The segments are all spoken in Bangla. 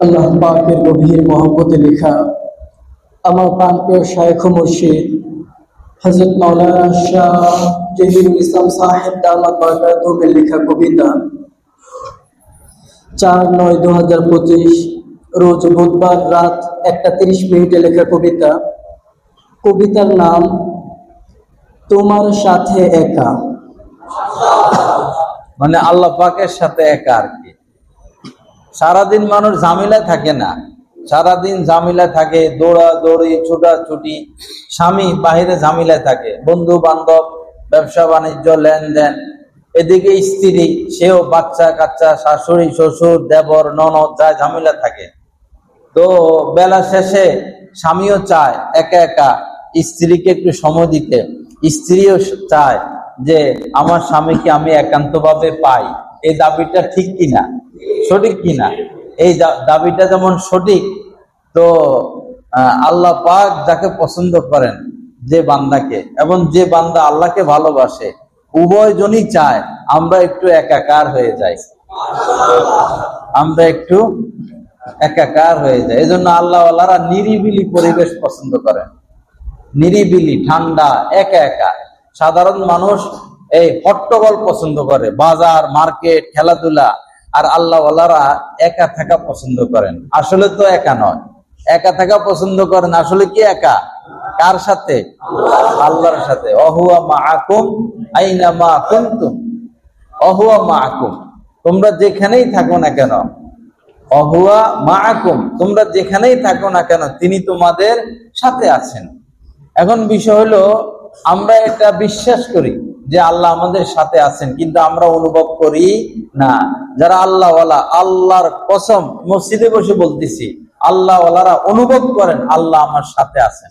আল্লাহ পাকের গভীর মহব্বতে লেখা আমার প্রাণপ্রিয় শায়খ ও মুর্শিদ হযরত মাওলানা শাহ জহিরুল ইসলাম সাহেব দামাত বরকাতুহুর লেখা কবিতা 4/9/2025 রোজ বুধবার রাত 1:30 লেখা কবিতা। কবিতার নাম তোমার সাথে একা। মানে আল্লাহ পাকের সাথে একা আর কি। সারাদিন মানুষ ঝামেলা থাকে না, সারাদিন ঝামেলা থাকে, দৌড়াদৌড়ি ছোটাছুটি, স্বামী বাহিরে ঝামেলা থাকে, বন্ধু বান্ধব, ব্যবসা বাণিজ্য, লেনদেন, এদিকে স্ত্রী, সেও বাচ্চা কাচ্চা, শাশুড়ি শ্বশুর দেবর ননদ, যা ঝামেলা থাকে। তো বেলা শেষে স্বামীও চায় একা একা স্ত্রীকে একটু সময় দিতে, স্ত্রীও চায় যে আমার স্বামীকে আমি একান্তভাবে পাই। এই দাবিটা ঠিক কিনা, সঠিক কিনা? এই দাবিটা যেমন সঠিক, তো আল্লাহ পাক যাকে পছন্দ করেন, যে বান্দাকে, এবং যে বান্দা আল্লাহকে ভালোবাসে, উভয়জনই চায় আমরা একটু একাকার হয়ে যাই, আমরা একটু একাকার হয়ে যায়। এই জন্য আল্লাহওয়ালারা নিরিবিলি পরিবেশ পছন্দ করেন, নিরিবিলি, ঠান্ডা, একা একা। সাধারণ মানুষ এই হট্টগোল পছন্দ করে, বাজার, মার্কেট, খেলাধুলা। আর আল্লাহওয়ালারা একা থাকা পছন্দ করেন। আসলে তো একা নয়, একা থাকা পছন্দ করেন। আসলে কি একা? কার সাথে? আল্লাহর সাথে। অহুয়া মাআকুম আইনামা কুনতুম, অহুয়া মাআকুম, তোমরা যেখানেই থাকো না কেন, অহুয়া মাআকুম, তোমরা যেখানেই থাকো না কেন তিনি তোমাদের সাথে আছেন। এখন বিষয় হলো, আমরা এটা বিশ্বাস করি যে আল্লাহ আমাদের সাথে আছেন, কিন্তু আমরা অনুভব করি না। যারা আল্লাহওয়ালা, আল্লাহর কসম মসজিদে বসে বলতেছি, আল্লাহওয়ালারা অনুভব করেন আল্লাহ আমার সাথে আছেন।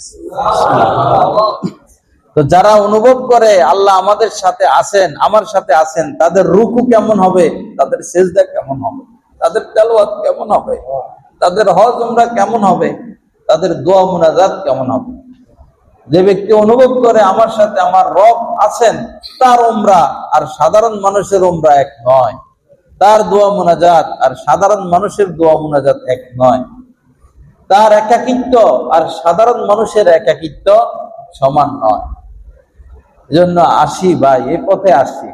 তো যারা অনুভব করে আল্লাহ আমাদের সাথে আছেন, আমার সাথে আছেন, তাদের রুকু কেমন হবে, তাদের সেজদা কেমন হবে, তাদের তেলাওয়াত কেমন হবে, তাদের হজ উমরা কেমন হবে, তাদের দোয়া মুনাজাত কেমন হবে। যে ব্যক্তি অনুভব করে আমার সাথে আমার রব আছেন, তার উমরা আর সাধারণ মানুষের উমরা এক নয়, তার দোয়া মুনাজাত আর সাধারণ মানুষের দোয়া মুনাজাত এক নয়, তার একাকিত্ব আর সাধারণ মানুষের একাকিত্ব সমান নয়। এজন্য আসি ভাই, এই পথে আসি,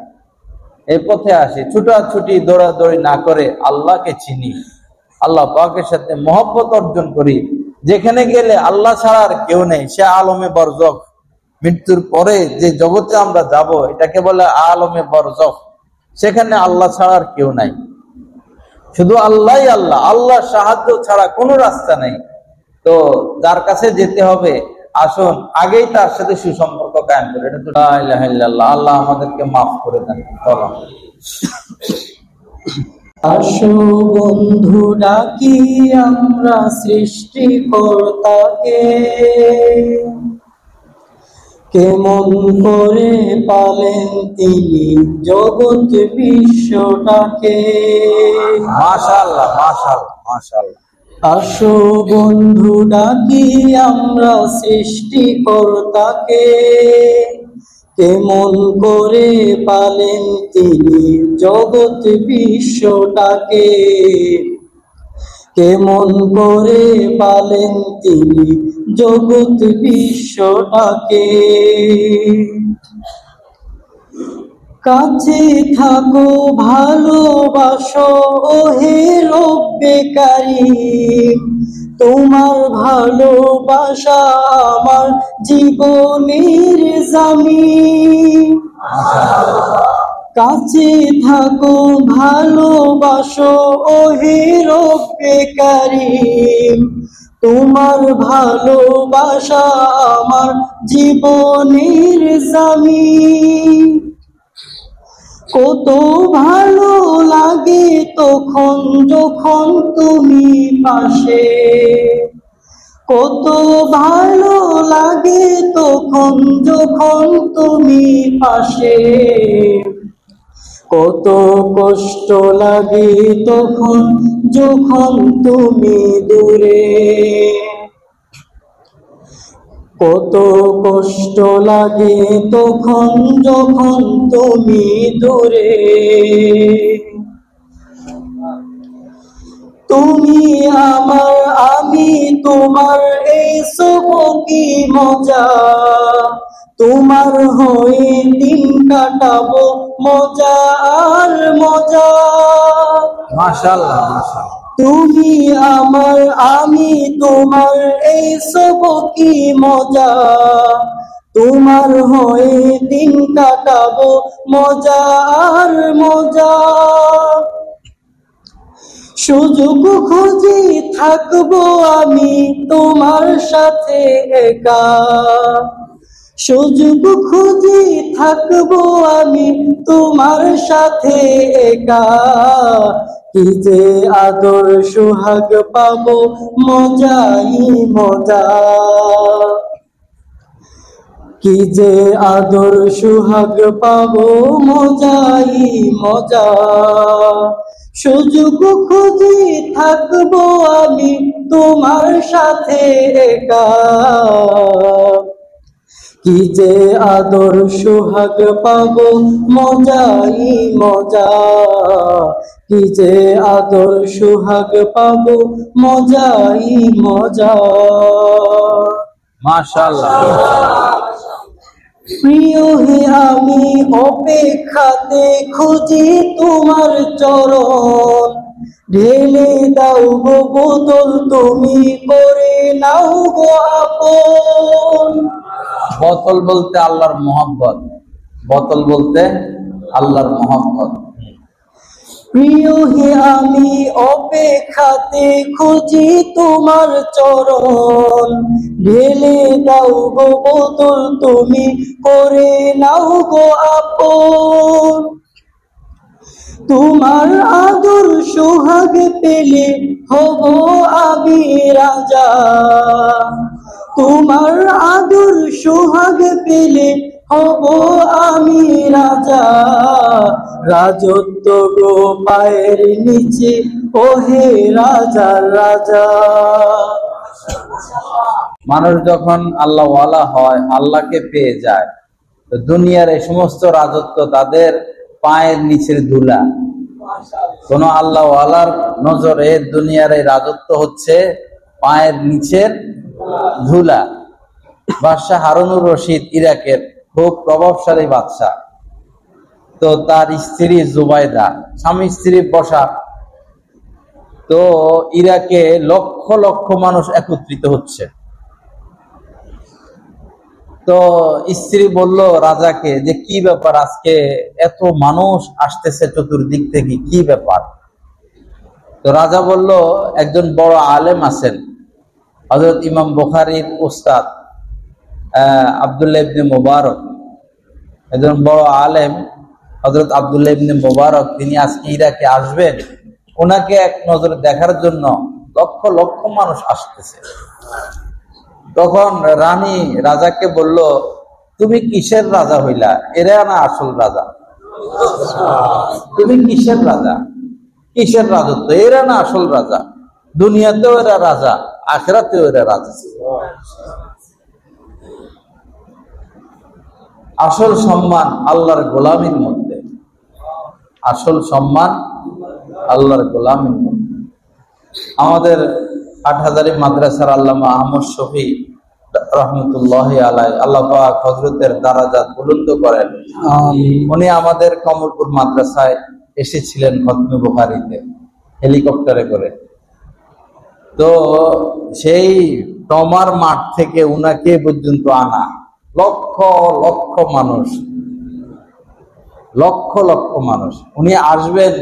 এই পথে আসি, ছুটাছুটি দৌড়াদৌড়ি না করে আল্লাহকে চিনি, আল্লাহ পাকের সাথে মহব্বত অর্জন করি। যেখানে গেলে আল্লাহ ছাড়া আর কেউ নেই, সে আলমে বরজখ। মৃত্যুর পরে যে জগতে আমরা যাব, এটাকে বলে আলমে বরজখ। সেখানে আল্লাহ ছাড়া আর কেউ নাই, শুধু আল্লাহই আল্লাহ। আল্লাহর সাহায্য ছাড়া কোনো রাস্তা নেই। তো যার কাছে যেতে হবে, আসুন আগেই তার সাথে সুসম্পর্ক কায়েম করে। এটা তো লা ইলাহা ইল্লাল্লাহ। আল্লাহ আমাদেরকে মাফ করে দেন। চলো আসো বন্ধু ডাকি আমরা সৃষ্টিকর্তাকে, কেমন করে পালেন তিনি জগৎ বিশ্বটাকে। মাশাআল্লাহ, মাশাআল্লাহ, মাশাআল্লাহ। আসো বন্ধু ডাকি আমরা সৃষ্টিকর্তাকে, কেমন করে পালেন তিনি জগৎ বিশ্বটাকে, কেমন করে পালেন তিনি জগৎ বিশ্বটাকে। কাছে থাকো ভালোবাসো ওহে রব্বে কারীম, তোমার ভালোবাসা আমার জীবনের জামিন। কাছে থাকো ভালোবাসো ওহে রব্বে কারীম, তোমার ভালোবাসা আমার জীবনের জামিন। কত ভালো লাগে তখন যখন তুমি পাশে, কত ভালো লাগে তখন যখন তুমি পাশে, কত কষ্ট লাগে তখন যখন তুমি দূরে, কত কষ্ট লাগে তখন যখন তুমি দূরে। তুমি তোমার এই সবকি মজা, তোমার হয়ে দিন কাটাবো মজা আর মজা। মাশাআল্লাহ মাশাআল্লাহ। তুমি আমার আমি তোমার এই সবকি মজা, তোমার হয়ে দিন কাটাবো মজা আর মজা। সুযোগ খুঁজে থাকবো আমি তোমার সাথে একা, সুযোগ খুঁজে থাকবো আমি তোমার সাথে একা। কি যে আদর সোহাগ পাবো মজাই মজা, কি যে আদর সোহাগ পাবো মজাই মজা। সুযোগ খুঁজে থাকবো আমি তোমার সাথে একা, কি যে আদর সোহাগ পাবো মজাই মজা, কি যে আদর সোহাগ পাবো মজাই মজা। মাশাআল্লাহ। প্রিয় হে আমি অপেক্ষাতে খুঁজি তোমার চরণ, ঢেলে দাও গো বোতল তুমি করে নাও গো আপন। বোতল বলতে আল্লাহর মহব্বত, বোতল বলতে আল্লাহর মহব্বত। প্রিয় হে আমি অপেক্ষাতে খুঁজি তোমার চরণ, ঢেলে দাও গো বোতল তুমি করে নাও গো আপন। তোমার আদর সোহাগ পেলে হব আমি রাজা, তোমার আদর সোহাগ পেলে হব আমি রাজা। রাজত্ব গো পায়ের নিচে ওহে রাজা রাজা। মানুষ যখন আল্লাহ ওয়ালা হয়, আল্লাহকে পেয়ে যায়, তো দুনিয়ার এই সমস্ত রাজত্ব তাদের পায়ের নিচের ধুলা। কোন আল্লাহ ওয়ালার নজরে দুনিয়ার এই রাজত্ব হচ্ছে পায়ের নিচের ধুলা। বাদশাহ হারুনুর রশিদ ইরাকের খুব প্রভাবশালী বাদশাহ। তো তার স্ত্রী জুবাইদা, স্বামী স্ত্রী বসা। তো ইরাকে লক্ষ লক্ষ মানুষ একত্রিত হচ্ছে। তো স্ত্রী বলল রাজাকে যে কি ব্যাপার, আজকে এত মানুষ আসতেছে চতুর্দিক থেকে, কি ব্যাপার? তো রাজা বলল একজন বড় আলেম আছেন, হযরত ইমাম বুখারীর উস্তাদ আব্দুল্লাহ ইবনে মুবারক, একজন বড় আলেম হযরত আব্দুল্লাহ ইবনে মুবারক, তিনি আজকে ইরাকে আসবেন। ওনাকে এক নজরে দেখার জন্য লক্ষ লক্ষ মানুষ আসতেছে। তখন রানী রাজাকে বলল, তুমি কিসের রাজা হইলা? এরা না আসল রাজা। তুমি কিসের রাজা, কিসের রাজত্ব? এরা না আসল রাজা। দুনিয়াতেও এরা রাজা, আখিরাতেও এরা রাজা। আসল সম্মান আল্লাহর গোলামীর মধ্যে, আসল সম্মান আল্লাহর গোলামীর মধ্যে। আমাদের হাটহাজারী মাদ্রাসার আল্লামা আহমদ শফি রহমতুল্লাহি আলাইহি, আল্লাহ পাক হযরতের দারাজাত বুলন্দ করেন। উনি আমাদের কমলপুর মাদ্রাসায় এসেছিলেন খতমে বুখারীতে হেলিকপ্টারে করে। তো সেই টমার মাঠ থেকে উনাকে পর্যন্ত আনা লক্ষ লক্ষ মানুষ, লক্ষ লক্ষ মানুষ। উনি আসবেন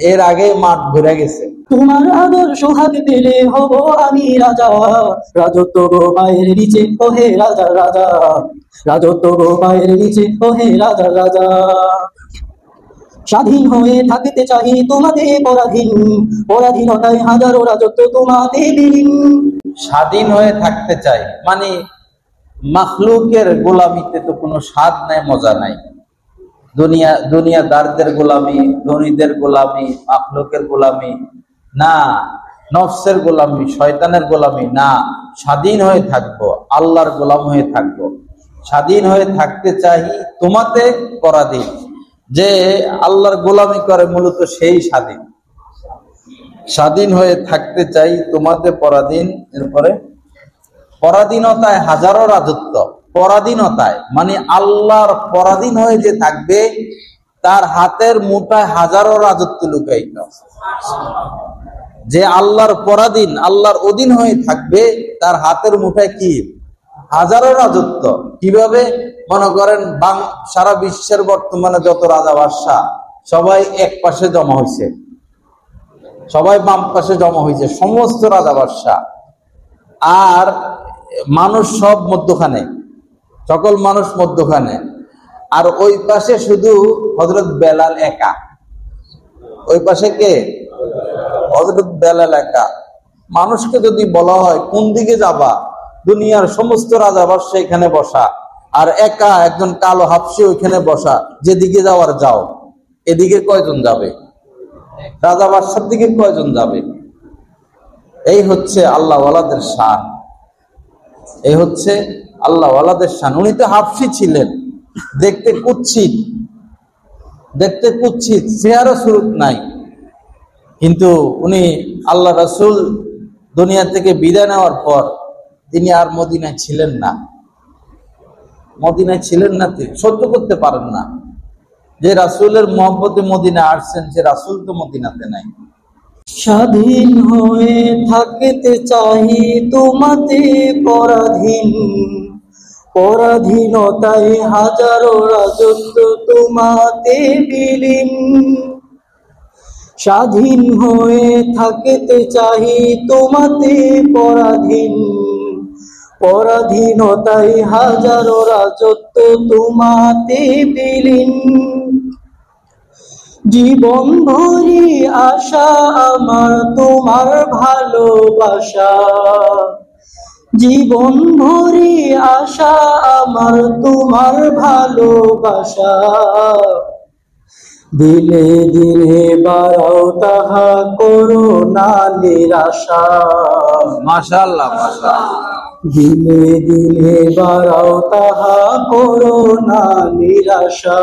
এর আগে মাঠ ভরে গেছে। তোমার আদর সোহাগ পেলে হব আমি রাজা, রাজত্ব গো পায়ের নিচে ওহে রাজা রাজা, রাজত্ব গো পায়ের নিচে ওহে রাজা রাজা। স্বাধীন হয়ে থাকতে চাই তোমাতে পরাধীন, পরাধীনতায় হাজারো রাজত্ব তোমাতে বিলীন। স্বাধীন হয়ে থাকতে চাই মানে মাখলুকের গোলামিতে তো কোনো স্বাদ নাই, মজা নাই। দুনিয়াদারদের গোলামি, ধনীদের গোলামি, মাখলুকের গোলামি না, নফসের গোলামি, শয়তানের গোলামি না। স্বাধীন হয়ে থাকবো, আল্লাহর গোলাম হয়ে থাকবো। স্বাধীন হয়ে থাকতে চাই তোমাতে পরাধীন। যে আল্লাহর গোলামি করে মূলত সেই স্বাধীন। স্বাধীন হয়ে থাকতে চাই তোমাতে পরাধীন। এরপরে পরাধীনতায় হাজারো রাজত্ব। পরাধীনতায় মানে আল্লাহর পরাধীন হয়ে যে থাকবে তার হাতের মুঠায় হাজারো রাজত্ব লুকায়িত। যে আল্লাহর পরাধীন, আল্লাহর অধীন হয়ে থাকবে তার হাতের মুঠায় কি হাজারো রাজত্ব। কিভাবে? মনে করেন সারা বিশ্বের বর্তমানে যত রাজা বাদশাহ সবাই এক পাশে জমা হয়েছে, সবাই বাম পাশে জমা হয়েছে, সমস্ত রাজা বাদশাহ। আর মানুষ সব মধ্যখানে, সকল মানুষ মধ্যখানে। আর ওই পাশে শুধু হযরত বেলাল একা। ওই পাশে কে? হযরত বেলাল একা। মানুষকে যদি বলা হয় কোন দিকে যাবা, দুনিয়ার সমস্ত রাজা বাদশাহ এখানে বসা, আর একা একজন কালো হাফসি ওইখানে বসা, যেদিকে যাওয়ার যাও। এদিকে কয়জন যাবে? রাজা বাদশার দিকে কয়জন যাবে? এই হচ্ছে আল্লাহ ওয়ালাদের শান। এই হচ্ছে আল্লাহ ওয়ালাদের শান। উনি তো হাফসি ছিলেন, দেখতে কুৎসিত, চেহারা সুরত নাই, কিন্তু উনি আল্লাহ রাসূল দুনিয়া থেকে বিদায় নেওয়ার পর তিনি আর মদিনায় ছিলেন না। সহ্য করতে পারেন না যে রাসূলের মহব্বতে মদিনা আসছেন, যে রাসূল তো মদিনাতে নাই। স্বাধীন হয়ে থাকতে চাই তোমাতে পরাধীন, পরাধীনতায় হাজারো রাজত্ব তোমাতে বিলীন। স্বাধীন হয়ে থাকতে চাই তোমাতে পরাধীন, পরাধীনতায় হাজারো রাজত্ব তোমাতে বিলীন। জীবন ভরি আশা আমার তোমার ভালোবাসা, জীবন ভরি আশা আমার তোমার ভালোবাসা। দিলে দিলে বাড়াও তাহা করো না নিরাশা। মাশাআল্লাহ, মাশাআল্লাহ। দিলে দিলে বাড়াও তাহা করো না নিরাশা।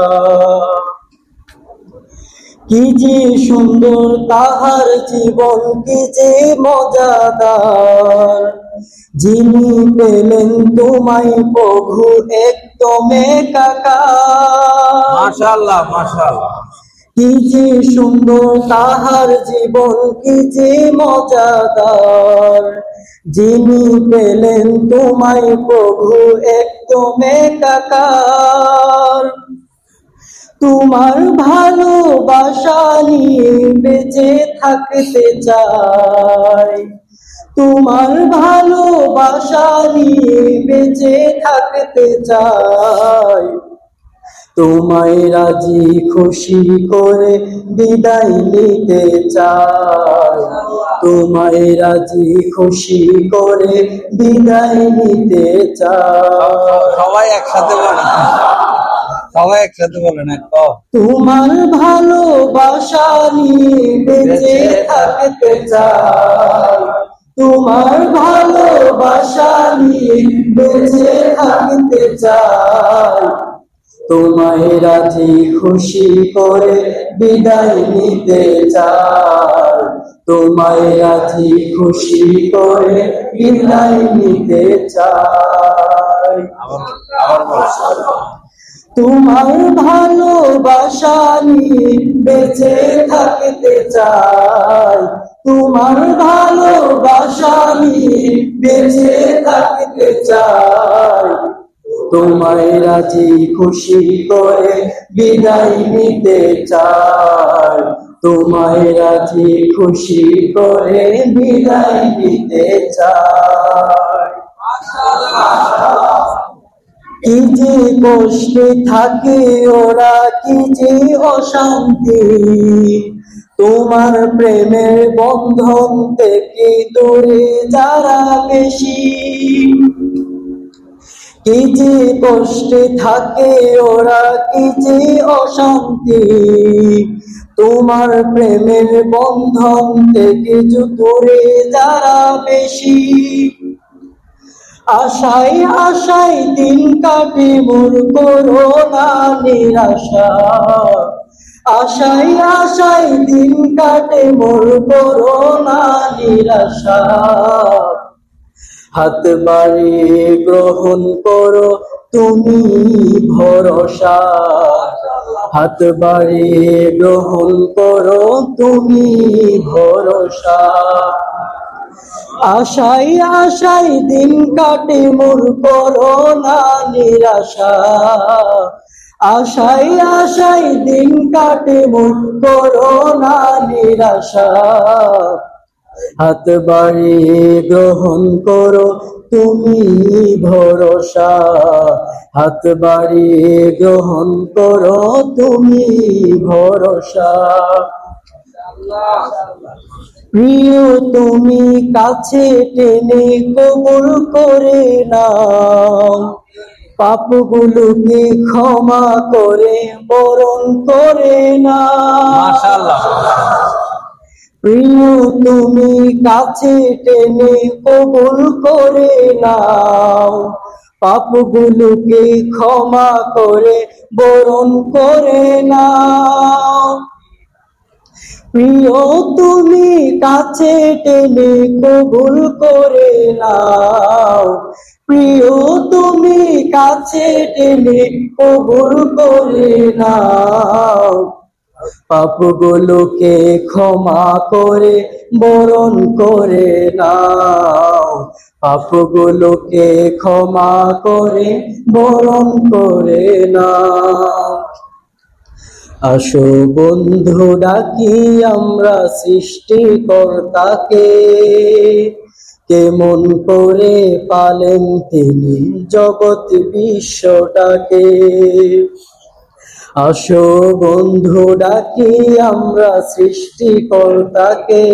কি যে সুন্দর তাহার জীবন, কি যে মজাদার, যিনি পেলেন তোমায় প্রভু একদম একাকার। মাশাআল্লাহ, মাশাআল্লাহ। কি যে সুন্দর তাহার জীবন, কি যে মজাদার, যিনি পেলেন তোমায় প্রভু একদম একাকার। তোমার ভালোবাসা নিয়ে বেঁচে থাকতে চাই, তোমার ভালোবাসা নিয়ে বেঁচে থাকতে চাই। তোমায় রাজি খুশি করে বিদায় নিতে চাই, তোমায় রাজি খুশি করে বিদায় নিতে চাই। সবাই একসাথে বলেন, সবাই একসাথে বলেন। তোমার ভালোবাসা নিয়ে বেঁচে থাকতে চাই, তোমার ভালোবাসা নিয়ে বেঁচে থাকতে চাই। তোমায় রাজি খুশি করে বিদায় নিতে চাই, তোমায় রাজি খুশি করে বিদায় নিতে চাই। তোমার ভালোবাসা নিয়ে বেঁচে থাকতে চাই, তোমার ভালোবাসা নিয়ে বেঁচে থাকতে চাই। তোমায় রাজি খুশি করে বিদায় নিতে চাই, তোমায় রাজি খুশি করে বিদায় নিতে চাই। কি যে কষ্টে থাকে ওরা, কি যে অশান্তি, তোমার প্রেমের বন্ধন থেকে দূরে যারা বেশি। কি যে কষ্টে থাকে ওরা, কি যে অশান্তি, তোমার প্রেমের বন্ধন থেকে দূরে যারা বেশি। আশায় আশায় দিন কাটে মোর, করো না নিরাশা। আশায় আশায় দিন কাটে মোর করোনা নিরাশা, হাত বাড়িয়ে গ্রহণ করো তুমি ভরসা, হাত বাড়িয়ে গ্রহণ করো তুমি ভরসা। আশায় আশায় দিন কাটে মোর করোনা নিরাশা, আশায় আশায় দিন কাটে মোর করোনা নিরাশা, হাত বাড়িয়ে গ্রহণ করো তুমি ভরসা, হাত বাড়িয়ে গ্রহণ করো তুমি ভরসা। প্রিয় তুমি কাছে টেনে কবুল করে নাও, পাপগুলোকে ক্ষমা করে বরণ করে নাও। মাশাআল্লাহ। প্রিয় তুমি কাছে টেনে কবুল করে নাও, পাপগুলোকে ক্ষমা করে বরণ করে নাও। প্রিয় তুমি কাছে টেনে কবুল করে নাও, প্রিয় তুমি কাছে টেনে কবুল করে নাও, পাপগুলোকে ক্ষমা করে বরণ করে নাও, পাপগুলোকে ক্ষমা করে বরণ করে নাও। আসো বন্ধু ডাকি আমরা সৃষ্টিকর্তাকে, কেমন করে পালেন তিনি জগৎ বিশ্বটাকে। আসো বন্ধু ডাকি আমরা সৃষ্টিকর্তাকে,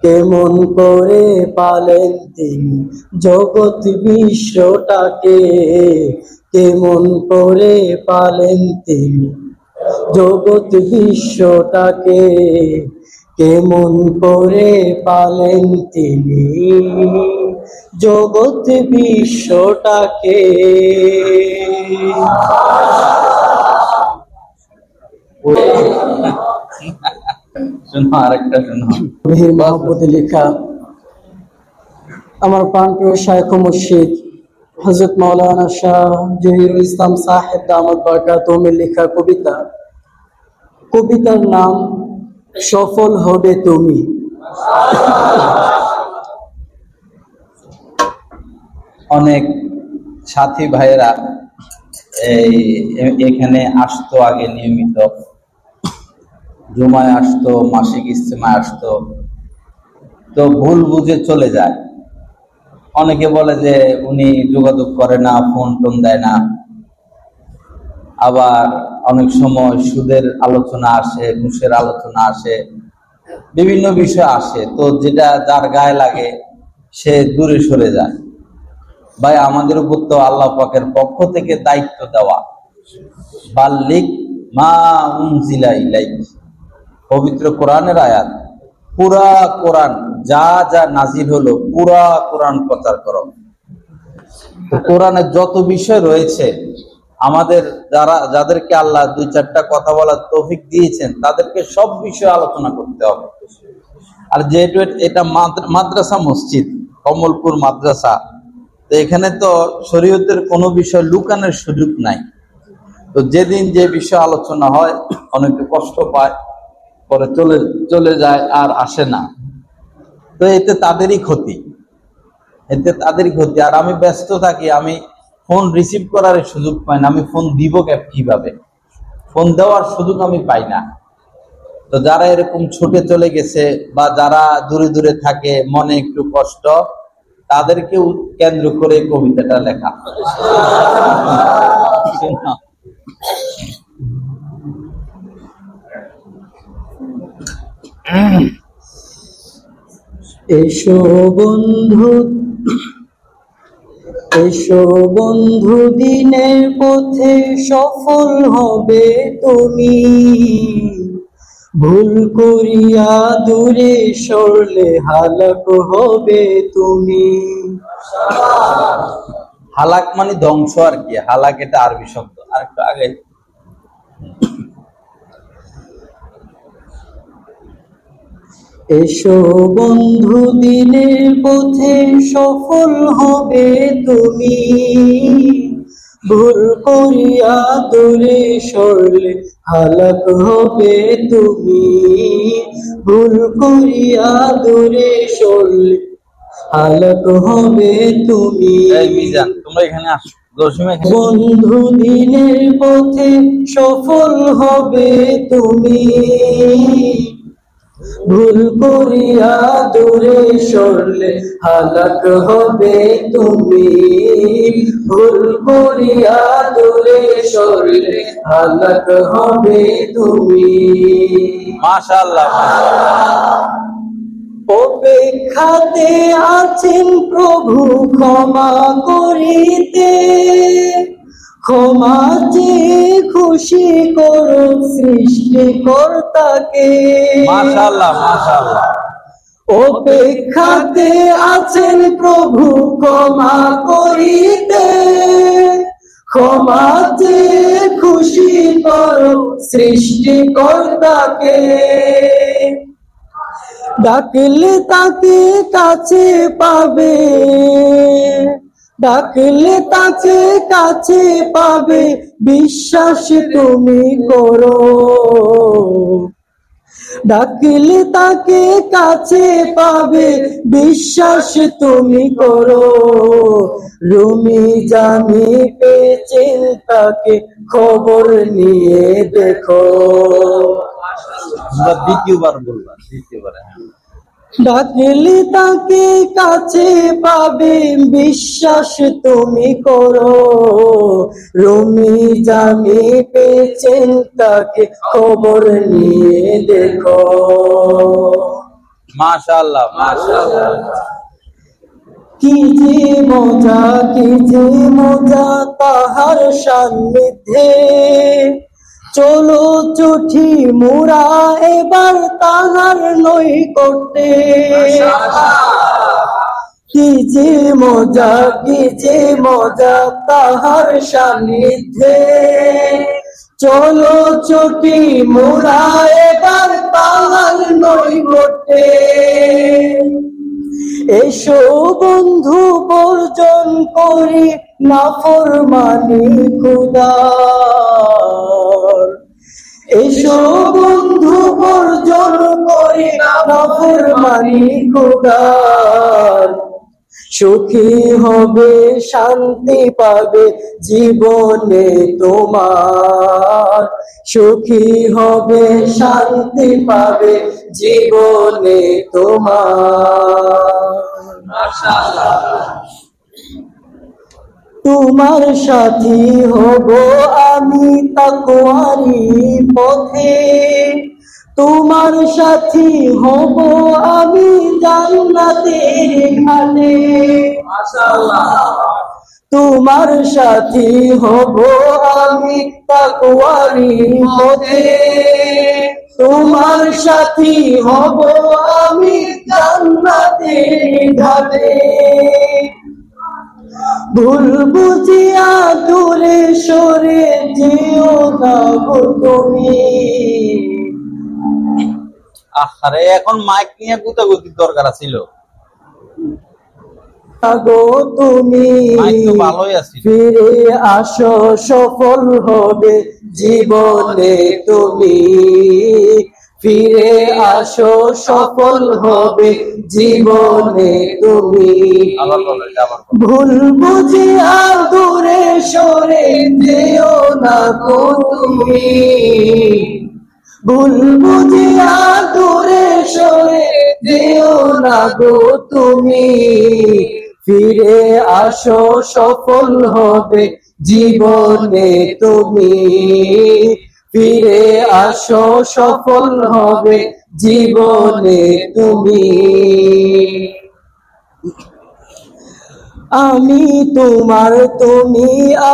কেমন করে পালেন তিনি জগৎ বিশ্বটাকে, কেমন করে পালেন তিনি জগৎ বিশ্বটাকে, কেমন করে পালেন তিনি জগৎ বিশ্বটাকে। শোনো আরেকটা শোনো। বীর মহব্বতে লেখা আমার প্রাণপ্রিয় শায়খ ও মুর্শিদ হযরত মাওলানা শাহ জহিরুল ইসলাম সাহেব দামাত বরকাতুহুমের লেখা কবিতা। কবিতার নাম সফল হবে তুমি। অনেক সাথী ভাইয়েরা এখানে আসতো, আগে নিয়মিত জুমায় আসতো, মাসিক ইজতেমায় আসতো, তো ভুল বুঝে চলে যায়। অনেকে বলে যে উনি যোগাযোগ করে না, ফোন টোন দেয় না। আবার অনেক সময় সুদের আলোচনা আসে, ঘুষের আলোচনা আসে, বিভিন্ন বিষয় আসে, তো যেটা যার গায়ে লাগে সে দূরে সরে যায়। ভাই, আমাদের উপর তো আল্লাহ পাকের পক্ষ থেকে দায়িত্ব দেওয়া, বাল্লিগ মা উনজিলা ইলাইক, পবিত্র কোরআনের আয়াত, পুরা কোরআন যা যা নাজিল হলো পুরা কোরআন প্রচার করো। তো কোরআনের যত বিষয় রয়েছে, আমাদের যাদেরকে আল্লাহ দুই চারটা কথা বলার তৌফিক দিয়েছেন তাদেরকে সব বিষয় আলোচনা করতে হবে। আর যেহেতু এটা মাদ্রাসা মসজিদ, কমলপুর মাদ্রাসা, তো এখানে তো শরীয়তের কোনো বিষয় লুকানোর সুযোগ নাই। তো যেদিন যে বিষয় আলোচনা হয় অনেকে কষ্ট পায়, পরে চলে যায় আর আসে না। তো এতে তাদেরই ক্ষতি, এতে তাদেরই ক্ষতি। আর আমি ব্যস্ত থাকি, আমি ফোন রিসিভ করার সুযোগ পাই না, আমি ফোন দিব কিভাবে, ফোন দেওয়ার সুযোগ আমি পাই না। তো যারা এরকম ছুটে চলে গেছে বা যারা দূরে দূরে থাকে, মনে একটু কষ্ট, তাদেরকে কেন্দ্র করে কবিতাটা লেখা। এসো বন্ধু, এসো বন্ধু দিনের পথে সফল হবে তুমি, ভুল করিয়া দূরে সরলে হালাক হবে তুমি। হালাক মানে ধ্বংস আর কি, হালাক এটা আরবি শব্দ। আর একটু আগে এসো বন্ধু দিনের পথে সফল হবে তুমি, ভুল করিয়া দূরে সরলে হালাক হবে তুমি, ভুল করিয়া দূরে সরলে হালাক হবে তুমি। এই মিজান, তোমরা এখানে আসো। বন্ধু দিনের পথে সফল হবে তুমি, ভুল করিয়া দূরে সরলে হালাক হবে তুমি, ভুল করিয়া দূরে সরলে হালাক হবে তুমি। মাশাআল্লাহ, মাশাআল্লাহ। অপেক্ষাতে আছেন প্রভু ক্ষমা করিতে, ক্ষমা চেয়ে খুশি করো সৃষ্টিকর্তাকে। মাশাআল্লাহ, মাশাআল্লাহ। অপেক্ষাতে আছেন প্রভু ক্ষমা করিতে, ক্ষমা চেয়ে খুশি করো সৃষ্টিকর্তাকে। ডাকলে তাকে কাছে পাবে, ডাকলে তাকে কাছে পাবে, বিশ্বাস তুমি করো। ডাকলে তাকে কাছে পাবে, বিশ্বাস তুমি করো। রুমি জামি পেয়েছেন তাকে, খবর নিয়ে দেখো। দ্বিতীয়বার বলবা, দ্বিতীয়বার। ডাকলে তাকে কাছে পাবে, বিশ্বাস তুমি করো। রুমি জামি পেয়েছেন তাকে, খবর নিয়ে দেখো। মাশাআল্লাহ, মাশাআল্লাহ। কি যে মজা, কি যে মজা তাহার সান্নিধ্যে, চলো চুঠি মোরা এবার তাহার নৈকট্যে। কি যে মজা, কি যে মজা তাহার সান্নিধ্যে, চলো চুঠি মোরা এবার তাহার নৈকট্যে। এসো বন্ধু বর্জন করি নাফরমানি খোদার, এসো বন্ধু বর্জন করি নাফরমানি খোদার। সুখী হবে শান্তি পাবে জীবনে তোমার, সুখী হবে শান্তি পাবে জীবনে তোমার। তোমার সাথী হব আমি তাকওয়ারি পথে, তোমার সাথী হব আমি জান্নাতের ঘাটে। তোমার সাথী হব আমি তাকওয়ারি পথে, তোমার সাথী হব আমি জান্নাতের ঘাটে। ভুল বুঝিয়া দূরে সরে যেও না গো তুমি। আরে এখন মাইক নিয়ে গুতাগুতির দরকার ছিল। গো তুমি ফিরে আসো, সফল হবে জীবনে তুমি। ফিরে আসো, সফল হবে জীবনে তুমি। ভুল বুঝিয়া দূরে সরে যেও না গো তুমি। ভুল বুঝিয়া দূরে সরে যেও না গো তুমি। ফিরে আসো, সফল হবে জীবনে তুমি। ফিরে আসো, সফল হবে জীবনে তুমি। আমি তোমার, তুমি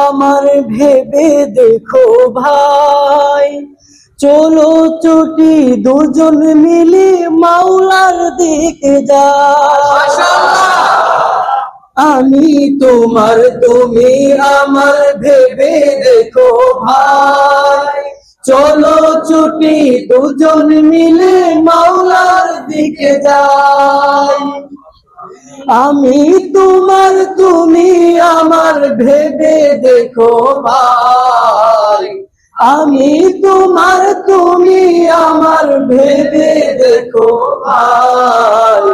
আমার, ভেবে দেখো ভাই। চলো চুটি দুজন মিলে মাওলার দিকে যাই। আমি তোমার, তুমি আমার, ভেবে দেখো ভাই। চলো ছুটি দুজন মিলে মাওলার দিকে যাই। আমি তোমার তুমি আমার ভেবে দেখো ভাই, আমি তোমার তুমি আমার ভেবে দেখো ভাই।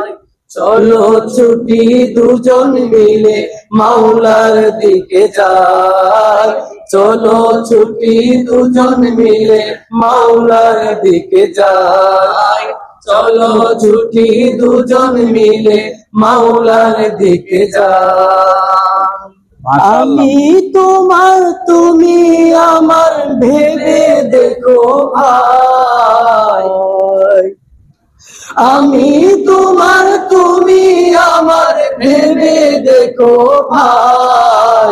চলো ছুটি দুজন মিলে মাওলার দিকে যাই। চলো ছুটি দুজন মিলে মাওলার দিকে যাই। চলো ছুটি দুজন মিলে মাওলার দিকে যাই। আমি তোমার তুমি আমার ভেবে দেখো ভাই, আমি তোমার তুমি আমার ভেবে দেখো ভাই।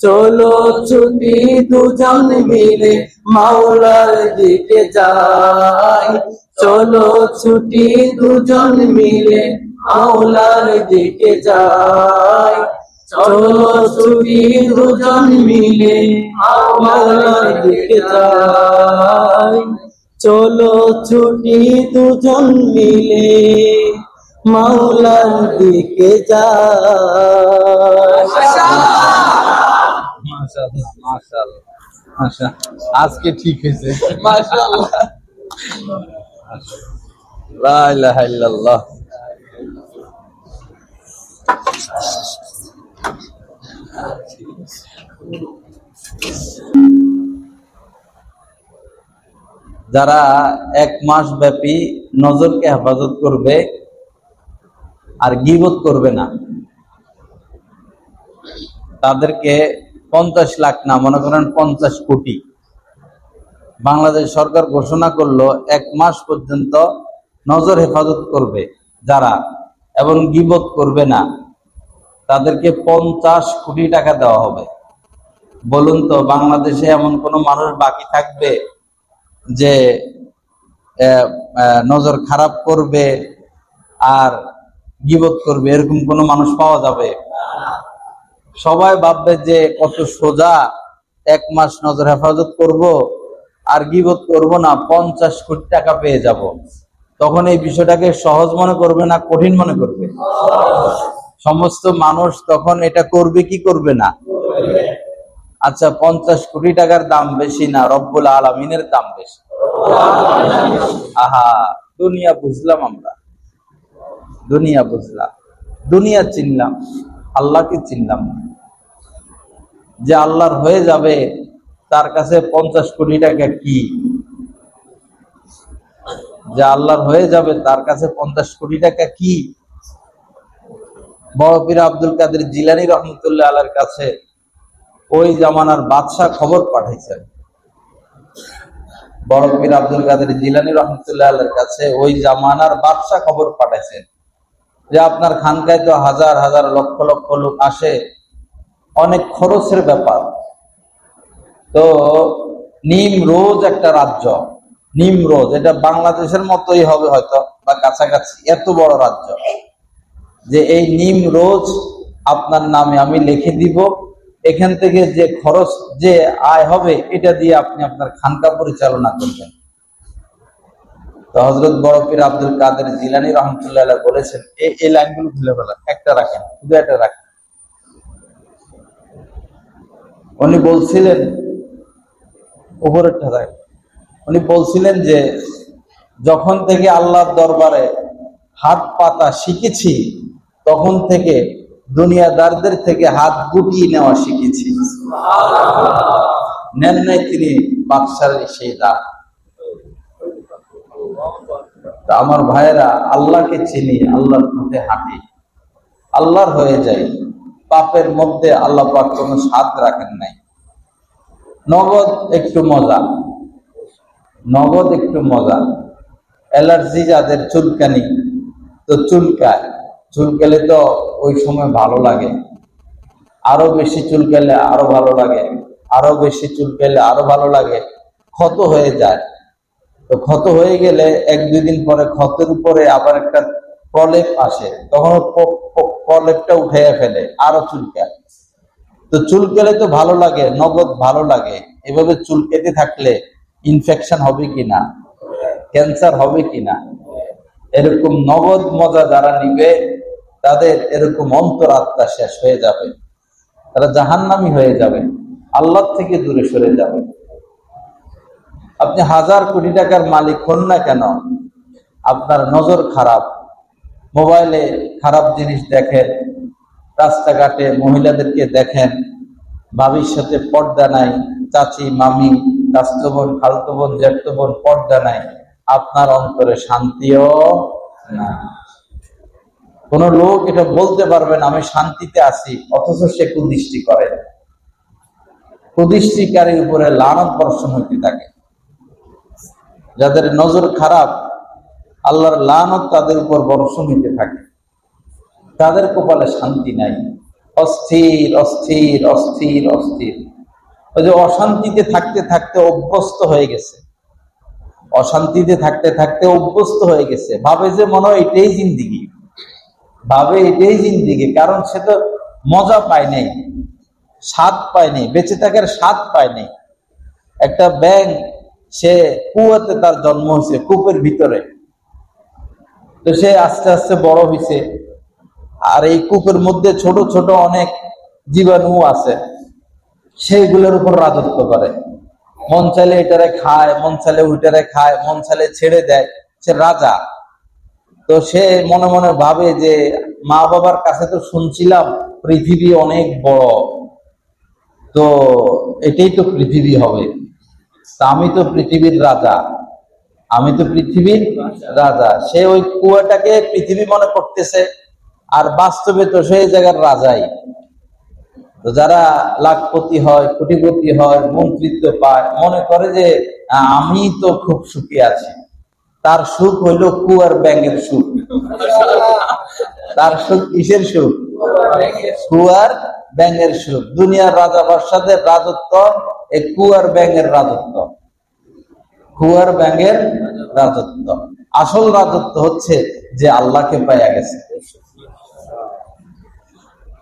চলো ছুটি দুজন মিলে মাওলার দিকে যাই। চলো ছুটি দুজন মিলে মাওলার দিকে যাই। চলো ছুটি দুজন মিলে মাওলার দিকে যাই। চলো ছুটি দুজন মিলে মাওলার দিকে যাই। মাশাআল্লাহ, মাশাআল্লাহ, মাশাআল্লাহ। আজকে ঠিক হয়েছে, মাশাআল্লাহ। লা ইলাহা ইল্লাল্লাহ। যারা 1 মাস ব্যাপী নজরকে হেফাজত করবে আর গীবত করবে না, তাদেরকে 50 লাখ না, মনে করেন 50 কোটি বাংলাদেশ সরকার ঘোষণা করলো 1 মাস পর্যন্ত নজর হেফাজত করবে যারা এবং গীবত করবে না, তাদেরকে 50 কোটি টাকা দেওয়া হবে। বলুন তো, বাংলাদেশে এমন কোন মানুষ বাকি থাকবে যে নজর খারাপ করবে আর গীবত করবে? এরকম কোন মানুষ পাওয়া যাবে? সবাই ভাববে যে কত সোজা, 1 মাস নজর হেফাজত করব আর গীবত করব না, 50 কোটি টাকা পেয়ে যাব। তখন এই বিষয়টাকে সহজ মনে করবে না কঠিন মনে করবে? সমস্ত মানুষ তখন এটা করবে কি করবে না? আচ্ছা, 50 কোটি টাকার দাম বেশি না রব্বুল আলামিনের দাম বেশি? আহা, দুনিয়া বুঝলাম আমরা, দুনিয়া বুঝলাম, দুনিয়া চিনলাম, আল্লাহকে চিনলাম। যে আল্লাহর হয়ে যাবে তার কাছে 50 কোটি টাকা কি? যে আল্লাহর হয়ে যাবে তার কাছে 50 কোটি টাকা কি? বড় পীর আব্দুল কাদের জিলানী রহমতুল্লাহ আলাইহির কাছে ওই জামানার বাদশাহ খবর পাঠাইছেন। বড় পীর আব্দুল কাদের জিলানী রহমতুল্লাহ আলাইহির কাছে ওই জামানার বাদশাহ খবর পাঠাইছেন যে আপনার খানকায় তো হাজার হাজার লক্ষ লক্ষ লোক আসে, অনেক খরচের ব্যাপার। তো নিমরোজ একটা রাজ্য, নিমরোজ এটা বাংলাদেশের মতোই হবে হয়তো বা কাছাকাছি, এত বড় রাজ্য যে এই নিমরোজ আপনার নামে আমি লিখে দিব, এখান থেকে যে খরচ যে আয় হবে এটা দিয়ে আপনি আপনার খানকা পরিচালনা করবেন। তো হযরত বড় পীর আব্দুল কাদের জিলানী রহমতুল্লাহ আলাইহি বলেছেন, এই লাইনগুলো ভুলে ফেলেন, একটা রাখেন, শুধু একটা রাখেন। উনি বলছিলেন, উপরেরটা রাখেন, উনি বলছিলেন যে যখন থেকে আল্লাহর দরবারে হাত পাতা শিখেছি তখন থেকে দুনিয়াদারদের থেকে হাত গুটিয়ে নেওয়া শিখেছি। নেন নাই তিনি বাদশার সেই দাম। আমার ভাইয়েরা, আল্লাহকে চিনি, আল্লাহর পথে হাঁটি, আল্লাহর হয়ে যাই। পাপের মধ্যে আল্লাহ পাক কোনো স্বাদ রাখেন নাই। নগদ একটু মজা, নগদ একটু মজা। অ্যালার্জি যাদের, চুলকানি, তো চুলকায়, চুলকালে তো ওই সময় ভালো লাগে, আরো বেশি চুলকালে আরো ভালো লাগে, আরো বেশি চুলকালে আরো ভালো লাগে, ক্ষত হয়ে যায়। তো ক্ষত হয়ে গেলে 1-2 দিন পরে ক্ষতের উপরে আবার একটা প্রলেপ আসে, তখন প্রলেপটা উঠে ফেলে, আরো চুলকায়। তো চুলকালে তো ভালো লাগে, নগদ ভালো লাগে। এভাবে চুলকাতে থাকলে ইনফেকশন হবে কিনা, ক্যান্সার হবে কিনা। এরকম নগদ মজা যারা নিবে তাদের এরকম অন্তরাত্মা শেষ হয়ে যাবে, তারা জাহান্নামী হয়ে যাবে, আল্লাহ থেকে দূরে সরে যাবে। আপনি 1000 কোটি টাকার মালিক হন না কেন, আপনার নজর খারাপ, মোবাইলে খারাপ জিনিস দেখেন, রাস্তাঘাটে মহিলাদেরকে দেখেন, ভাবির সাথে পর্দা নাই, চাচি মামি চাচতো বোন খালতো বোন জ্যাঠতো বোন পর্দা নাই, আপনার অন্তরে শান্তিও না। কোন লোক এটা বলতে পারবেন আমি শান্তিতে আছি, অথচ সে কুদৃষ্টি করে। কুদৃষ্টিকারীর উপরে লানত বর্ষণ হইতে থাকে। যাদের নজর খারাপ, আল্লাহর লানত তাদের উপর বর্ষণ হইতে থাকে, তাদের কপালে শান্তি নাই। অস্থির অস্থির অস্থির অস্থির, ওই যে অশান্তিতে থাকতে থাকতে অভ্যস্ত হয়ে গেছে, অশান্তিতে থাকতে থাকতে অভ্যস্ত হয়ে গেছে, ভাবে যে মনে হয় এটাই জিন্দিগি, ভাবে এটাই জিন্দিগি। কারণ সে তো মজা পায় নাই, স্বাদ পায় নাই, বেঁচে থাকার স্বাদ পায় নাই। একটা ব্যাঙ, সে কুয়াতে তার জন্ম হয়েছে, কূপের ভিতরে, তো সে আস্তে আস্তে বড় হয়েছে। আর এই কূপের মধ্যে ছোট ছোট অনেক জীবাণু আছে, সেইগুলোর উপর রাজত্ব করে। মন চাইলে এটারে খায়, মন চাইলে ওইটারে খায়, মন চাইলে ছেড়ে দেয়, সে রাজা। তো সে মনে মনে ভাবে যে মা বাবার কাছে তো শুনছিলাম পৃথিবী অনেক বড়, তো এটাই তো পৃথিবী হবে, তা আমি তো পৃথিবীর রাজা, আমি তো পৃথিবীর রাজা। সে ওই কুয়াটাকে পৃথিবী মনে করতেছে, আর বাস্তবে তো সেই জায়গার রাজাই। তো যারা লাখপতি হয়, কোটিপতি হয়, মন্ত্রিত্ব পায়, মনে করে যে আমি তো খুব সুখী আছি। তার সুখ হইল কুয়ার ব্যাঙের সুখ। তার সুখ কিসের সুখ? কুয়ার ব্যাঙের সুখ। দুনিয়ার রাজা বাদশাদের রাজত্ব এই কুয়ার ব্যাঙের রাজত্ব, কুয়ার ব্যাঙের রাজত্ব। আসল রাজত্ব হচ্ছে যে আল্লাহকে পাইয়া গেছে।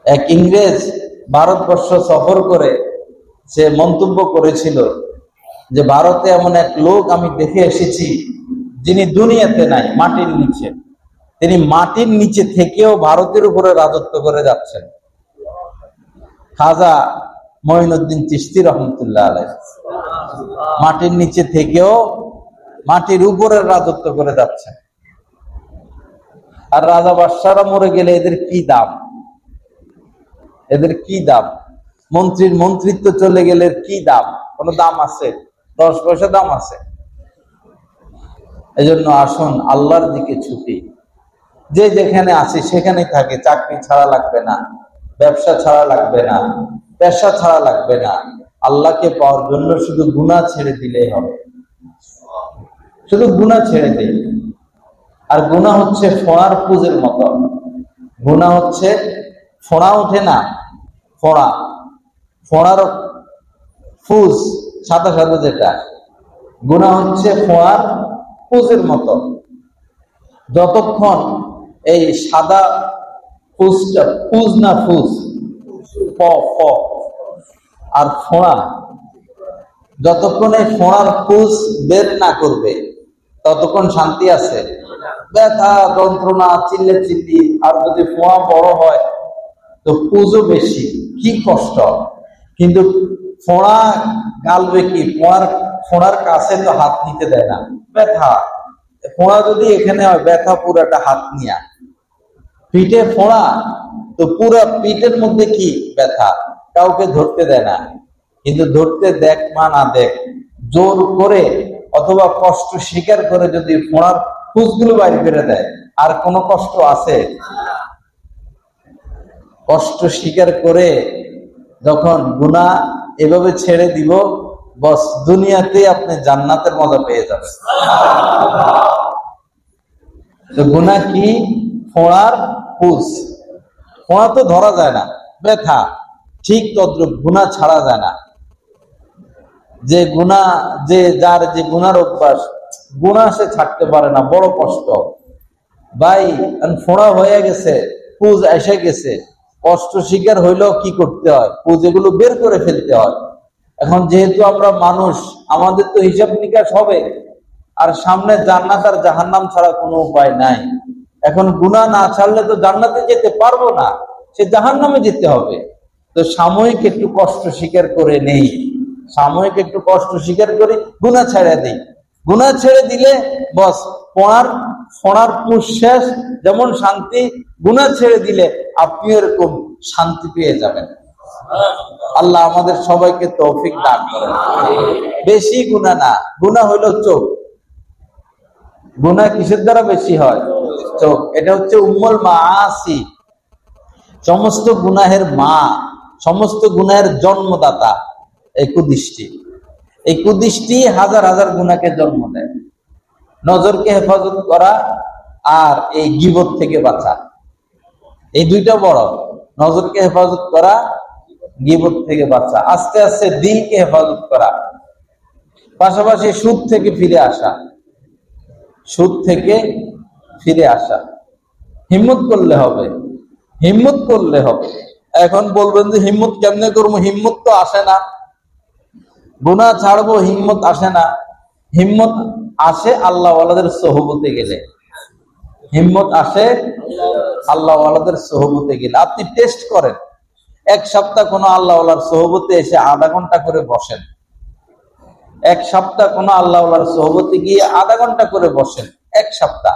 এক ইংরেজ ভারতবর্ষ সফর করে সে মন্তব্য করেছিল যে ভারতে এমন এক লোক আমি দেখে এসেছি যিনি দুনিয়াতে নাই, মাটির নিচে। তিনি মাটির নিচে থেকেও ভারতের উপরে রাজত্ব করে যাচ্ছেন। খাজা মঈনুদ্দিন চিশতি রহমতুল্লাহ আলাইহি মাটির নিচে থেকেও মাটির উপরে রাজত্ব করে যাচ্ছেন। আর রাজা বাদশারা মরে গেলে এদের কি দাম, এদের কি দাম? মন্ত্রীর মন্ত্রিত্ব চলে গেলে কি দাম? কোন দাম আছে? 10 পয়সা দাম আছে? এজন্য আসুন আল্লাহর দিকে ছুটি। যে যেখানে আছে সেখানে থাকে, চাকরি ছাড়া লাগবে না, ব্যবসা ছাড়া লাগবে না, পেশা ছাড়া লাগবে না। আল্লাহকে পাওয়ার জন্য শুধু গুনাহ ছেড়ে দিলেই হবে, শুধু গুনাহ ছেড়ে দিই। আর গুনাহ হচ্ছে ফোঁড়ার পুজের মতো। গুনাহ হচ্ছে ফোঁড়া ওঠে না, ফোঁড়া, ফোঁড়ার ফুজ সাদা সাদা যেটা, গুনাহ হচ্ছে ফোঁড়ার ফুজের মতো। যতক্ষণ এই সাদা ফুজটা, ফুজ না ফুজ, ফ ফ আর ফোঁড়া, যতক্ষণ এই ফোঁড়ার ফুজ বের না করবে ততক্ষণ শান্তি আছে? ব্যথা যন্ত্রণা, চিল্লে চিল্লি। আর যদি ফোঁড়া বড় হয় তো পুজো বেশি, কি কষ্ট। কিন্তু ফোঁড়া গালবে কি? ফোঁড়ার কাছে তো হাত নিতে দেয় না, ব্যথা। ফোঁড়া যদি এখানে হয়, ব্যথা পুরাটা হাত নিয়া। পিঠে ফোঁড়া তো পুরা পিঠের মধ্যে কি ব্যথা, কাউকে ধরতে দেয় না। কিন্তু ধরতে দেখ মা না দেখ, জোর করে অথবা কষ্ট স্বীকার করে যদি ফোঁড়ার ফুসগুলো বাইরে করে দেয়, আর কোনো কষ্ট আছে? কষ্ট স্বীকার করে যখন গুনাহ এভাবে ছেড়ে দিব, বস দুনিয়াতে আপনি জান্নাতের মজা পেয়ে যাবেন। তো গুনাহ কি? ফোঁড়ার ফুস। ফোঁড়া তো ধরা যায় না, ব্যথা। ঠিক তদ্রুপ গুনাহ ছাড়া যায় না। যে গুনাহ, যার যে গুনার অভ্যাস, গুনাহ সে ছাড়তে পারে না, বড় কষ্ট ভাই। ফোঁড়া হয়ে গেছে, পুজ এসে গেছে, কষ্ট স্বীকার হইলেও কি করতে হয়? পুজ এগুলো বের করে ফেলতে হয়। এখন যেহেতু আমরা মানুষ, আমাদের তো হিসাব নিকাশ হবে, আর সামনে জান্নাত আর জাহান্নাম ছাড়া কোনো উপায় নাই। এখন গুনাহ না ছাড়লে তো জান্নাতে যেতে পারবো না, সে জাহান্নামে যেতে হবে। তো সাময়িক একটু কষ্ট স্বীকার করে নেই, সাময়িক একটু কষ্ট স্বীকার করি, গুনাহ ছেড়ে দিই। গুনাহ ছেড়ে দিলে বস ফোনার পুষ শেষ। যেমন শান্তি, গুনাহ ছেড়ে দিলে আপনি এরকম শান্তি পেয়ে যাবেন। আল্লাহ আমাদের সবাইকে তৌফিক দান করেন। বেশি গুনাহ না, গুনাহ হইল চোখ। গুনাহ কিসের দ্বারা বেশি হয়? চোখ। এটা হচ্ছে উম্মুল মাআসি, সমস্ত গুনাহের মা, সমস্ত গুনাহের জন্মদাতা এই কুদৃষ্টি। এই কুদৃষ্টি হাজার হাজার গুনাহকে জন্ম দেয়। নজরকে হেফাজত করা আর এই গীবত থেকে বাঁচা, এই দুইটা বড়। নজরকে হেফাজত করা, গীবত থেকে বাঁচা, আস্তে আস্তে দিলকে হেফাজত করা, পাশাপাশি সুদ থেকে ফিরে আসা, সুদ থেকে ফিরে আসা। হিম্মত করলে হবে, হিম্মত করলে হবে। এখন বলবেন যে হিম্মত কেমনে করবো? হিম্মত তো আসে না, গুনাহ ছাড়বো, হিম্মত আসে না। হিম্মত আসে আল্লাহ ওয়ালাদের সোহবতে গেলে, হিম্মত আসে আল্লাহ ওয়ালাদের সোহবতে গেলে। আপনি টেস্ট করেন, এক সপ্তাহ কোনো আল্লাহ ওয়ালার সোহবতে এসে আধা ঘন্টা করে বসেন, এক সপ্তাহ কোনো আল্লাহ ওয়ালার সোহবতে গিয়ে আধা ঘন্টা করে বসেন, এক সপ্তাহ।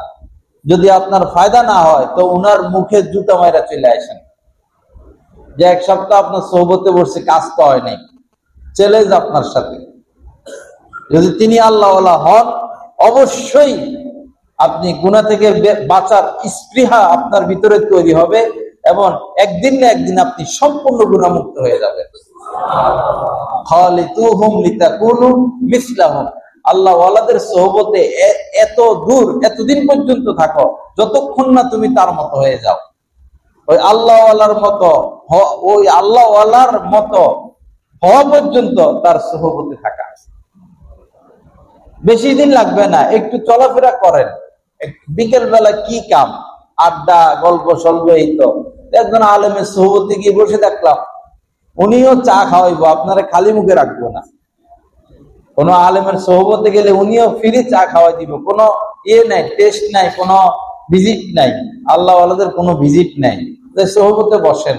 যদি আপনার ফায়দা না হয় তো উনার মুখে জুতা মাইরা চলে আসেন, যে এক সপ্তাহ আপনার সোহবতে বসে কাজ তো হয় নাই, চ্যালেঞ্জ আপনার সাথে। যদি তিনি আল্লাহ ওয়ালা হন, অবশ্যই আপনি গুনাহ থেকে বাঁচার স্পৃহা আপনার ভিতরে তৈরি হবে এবং একদিন না একদিন আপনি সম্পূর্ণ গুনাহমুক্ত হয়ে যাবেন। খালিতুহুম লিতাকুনু মিসলাহুম, আল্লাহ ওয়ালাদের সোহবতে এত দূর, এতদিন পর্যন্ত থাকো যতক্ষণ না তুমি তার মতো হয়ে যাও। ওই আল্লাহ ওয়ালার মতো, ওই আল্লাহ ওয়ালার মতো হওয়া পর্যন্ত তার সোহবতে থাকা। বেশি দিন লাগবে না, একটু চলাফেরা করেন। বিকেল বেলা কি কাম, আড্ডা গল্প সল্প, এই তো। একজন আলেমের সোহবতে গিয়ে বসে দেখলাম, উনিও চা খাওয়াইবো, আপনারা খালি মুখে রাখবো না। কোন আলেমের সোহবতে গেলে উনিও ফ্রি চা খাওয়াই দিব, কোনো ইয়ে নাই, টেস্ট নাই, কোনো ভিজিট নাই। আল্লাহ ওয়ালাদের কোনো ভিজিট নাই। সোহবতে বসেন,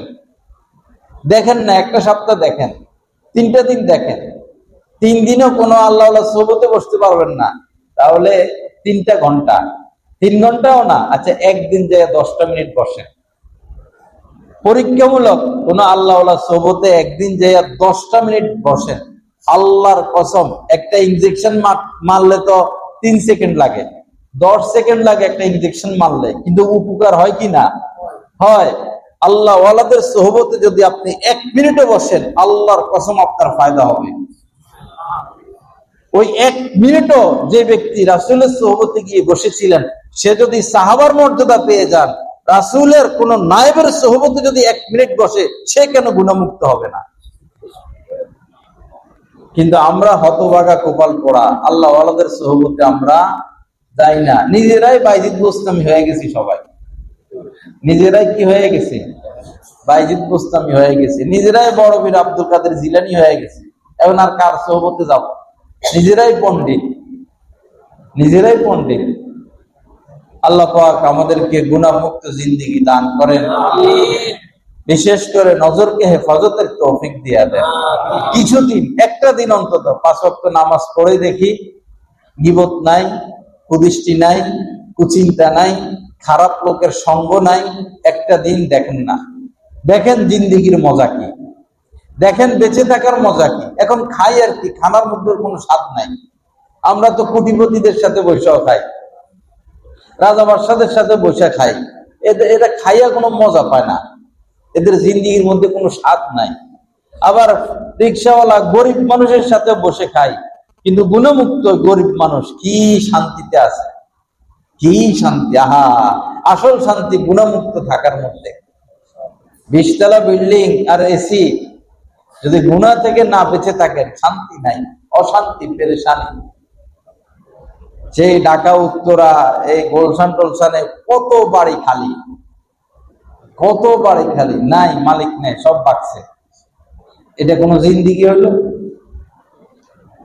দেখেন না, একটা সপ্তাহ দেখেন, 3টা দিন দেখেন, 3 দিনও কোনো আল্লাহ ওয়ালার সোহবতে বসতে পারবেন না, তাহলে 3টা ঘন্টা, 3 ঘন্টাও না, আচ্ছা একদিন যায় 10টা মিনিট বসেন। পরীক্ষামূলক কোন আল্লাহ ওয়ালার সোহবতে একদিন যায় 10টা মিনিট বসেন। আল্লাহর কসম, একটা ইনজেকশন মারলে তো 3 সেকেন্ড লাগে, 10 সেকেন্ড লাগে একটা ইনজেকশন মারলে, কিন্তু উপকার হয় কি না? হয়। আল্লাহ ওয়ালাদের সোহবতে যদি আপনি 1 মিনিটে বসেন, আল্লাহর কসম আপনার ফায়দা হবে। ওই 1 মিনিটও যে ব্যক্তি রাসূলের সোহবতে গিয়ে বসেছিলেন, সে যদি সাহাবার মর্যাদা পেয়ে যান, রাসূলের কোন নায়েবের সোহবতে যদি 1 মিনিট বসে, সে কেন গুনাহমুক্ত হবে না? কিন্তু আমরা হতভাগা, কপাল পোড়া, আল্লাহ ওয়ালাদের সোহবতে আমরা যাই না। নিজেরাই বাইজিদ বোস্তামি হয়ে গেছি, সবাই নিজেরাই কি হয়ে গেছে? বাইজিদ বোস্তামি হয়ে গেছে। নিজেরাই বড় বীর আব্দুল কাদের জিলানী হয়ে গেছে। এখন আর কার সোহবতে যাব? নিজেরাই পণ্ডিত, নিজেরাই পণ্ডিত। আল্লাহ পাক আমাদেরকে গুনাহমুক্ত জিন্দেগি দান করেন, বিশেষ করে নজরকে হেফাজতের তৌফিক দিয়া দেন। কিছুদিন, একটা দিন অন্তত 5 ওয়াক্ত নামাজ পড়ে দেখি, গীবত নাই, কুদৃষ্টি নাই, কুচিন্তা নাই, খারাপ লোকের সঙ্গ নাই। একটা দিন দেখেন না, দেখেন জিন্দেগির মজা কি, দেখেন বেঁচে থাকার মজা কি। এখন খাই আর কি, খানার মধ্যে কোনো স্বাদ নাই। আমরা তো কোটিপতিদের সাথে বৈশাও খাই, রাজা বাদশাদের সাথে বসে খাই, এটা খাইয়া কোনো মজা পায় না, এদের জিন্দেগির মধ্যে কোনো স্বাদ নাই। আবার রিক্সাওয়ালা গরিব মানুষের সাথে বসে খাই, কিন্তু গুণমুক্ত গরিব মানুষ কি শান্তিতে আছে, কি শান্তি! আহা, আসল শান্তি গুণমুক্ত থাকার মধ্যে। 20 তলা বিল্ডিং আর এসি, যদি গুনাহ থেকে না বেঁচে থাকেন, শান্তি নাই, অশান্তি, পেরেশানি। সেই ঢাকা উত্তরা, এই গোলশান টোলশানে কত বাড়ি খালি, কত বাড়ি খালি, নাই মালিক নেই, সব বাকছে। এটা কোনো জিন্দেগি হইল?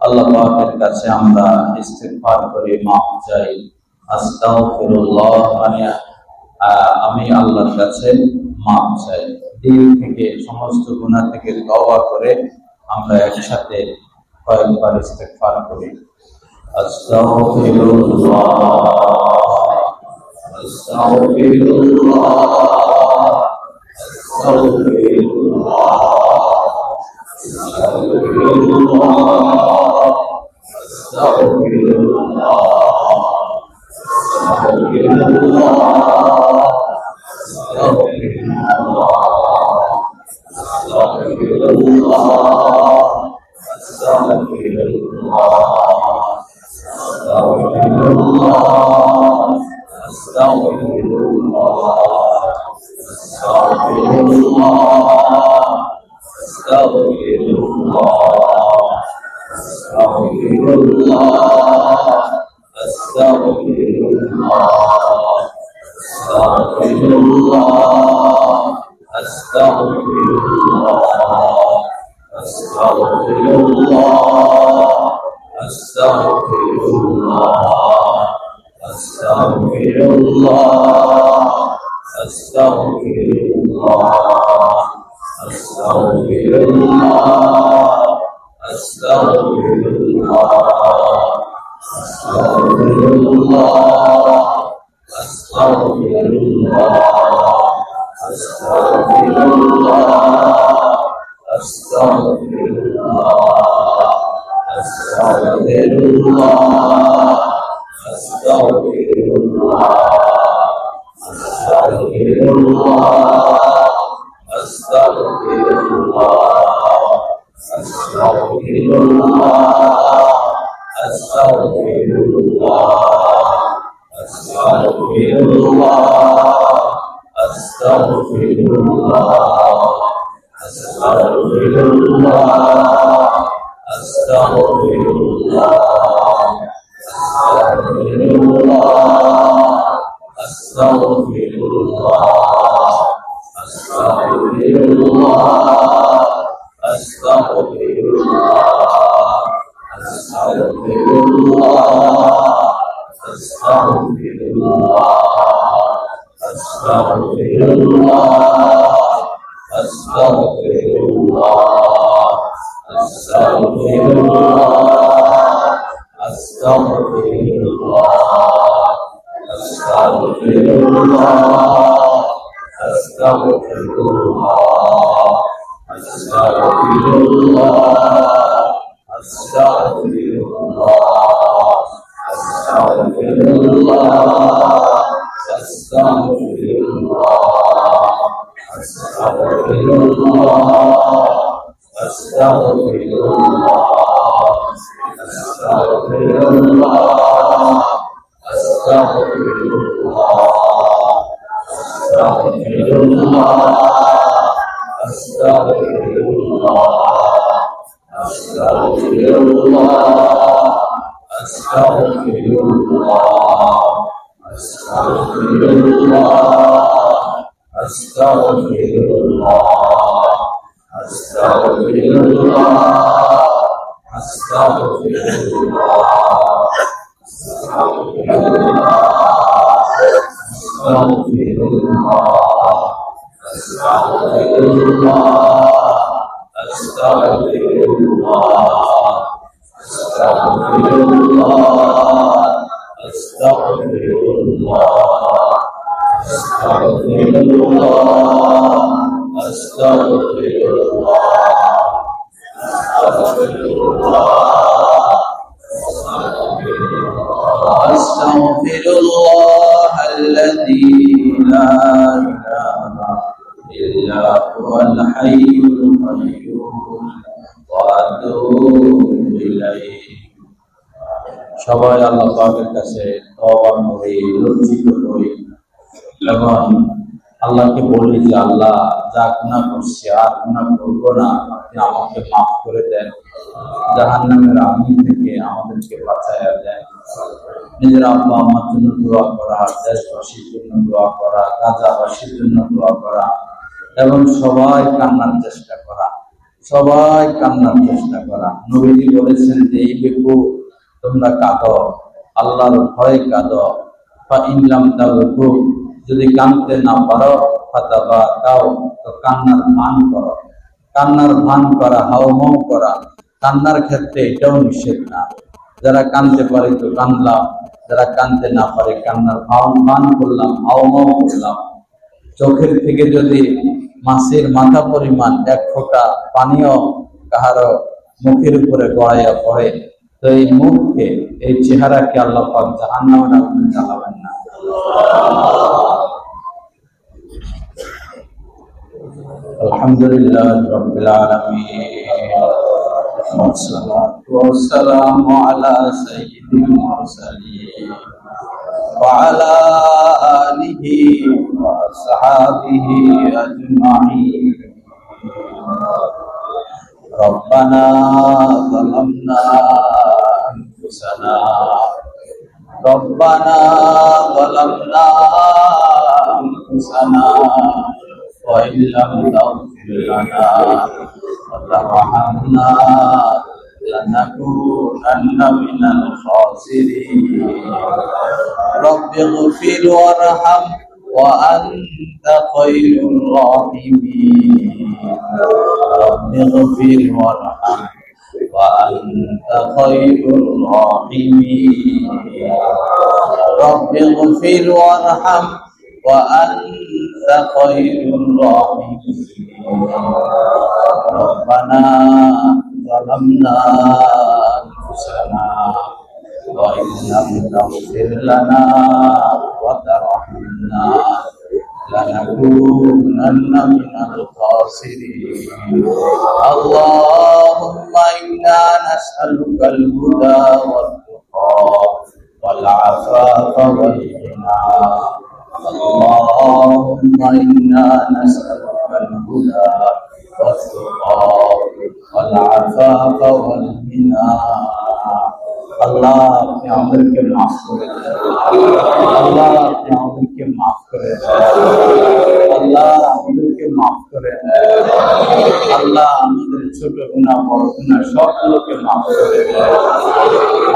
আল্লাহ পাকের কাছে আমরা ইস্তিগফার করে মাফ চাই। আস্তাগফিরুল্লাহ মানে আমি আল্লাহর কাছে মাফ চাই। দিল থেকে সমস্ত গুনাহ থেকে তওবা করে আমরা একসাথে কয়েকবার ইস্তিগফার করি। আস্তাগফিরুল্লাহ আস্তাগফিরুল্লাহ আস্তাগফিরুল্লাহ সবাই আল্লাহ পাকের কাছে তওবা করি, লজ্জিত হই এবং আল্লাহকে বলি যে আল্লাহ যা গুনাহ করছি আর গুনাহ করব না, আপনি আমাকে মাফ করে দেন, জাহান্নামের আগুন থেকে আমাদেরকে বাঁচায়া দেন। নিজের আব্বা আম্মার জন্য দোয়া করা, দেশবাসীর জন্য দোয়া করা, গাজাবাসীর জন্য দোয়া করা এবং সবাই কান্নার চেষ্টা করা, সবাই কান্নার চেষ্টা করা। নবীজি বলেছেন যে এই বেকু তোমরা কাঁদো, আল্লাহর ভয়ে কাঁদো, বা ইনলাম তাবকু, যদি কাঁদতে না পারো ফাতাবা কাও, তো কান্নার ভান করো। কান্নার ভান করা, হাউমাউ করা, কান্নার ক্ষেত্রে এটাও নিষেধ না। যারা কাঁদতে পারে তো কাঁদলাম, যারা কাঁদতে না পারে কান্নার ভান করলাম, হাউমাউ করলাম। চোখের থেকে যদি মাছের মাথা পরিমাণ এক ফোঁটা পানিও কাহারো মুখের উপরে গড়াইয়া পড়ে, তো এই মুখকে, এই চেহারাকে আল্লাহ পাক জাহান্নামের আগুনে জ্বালাবেন না। আলহামদুলিল্লাহ রাব্বিল আলামিন, ওয়াসসালাতু ওয়াসসালামু আলা সাইয়্যিদিল মুরসালিন ওয়া আলা আলিহি ওয়া আসহাবিহি আজমাইন। রব্বানা যালামনা ربنا ظلمنا أنفسنا وإن لم تغفر لنا وترحمنا لنكونن من الخاسرين رب اغفر وارحم وأنت خير الراحمين رب اغفر وارحم وأنت خير الراحمين رب اغفر وارحم وأنت خير الراحمين ربنا ظلمنا أنفسنا وإن لم تغفر لنا وترحمنا لنكونن من الخاسرين اللهم إنا نسألك الهدى والتقى والعفاف والغنى اللهم إنا نسألك الهدى والتقى والعفاف والغنى আল্লাহ আপনি আমাদেরকে মাফ করে দেন আল্লাহ আপনি আমাদেরকে মাফ করে দেন আল্লাহ আমাদেরকে মাফ করে দেন আল্লাহ আমাদের ছোট গুনাহ বড় গুনাহ সবগুলোকে মাফ করে দেন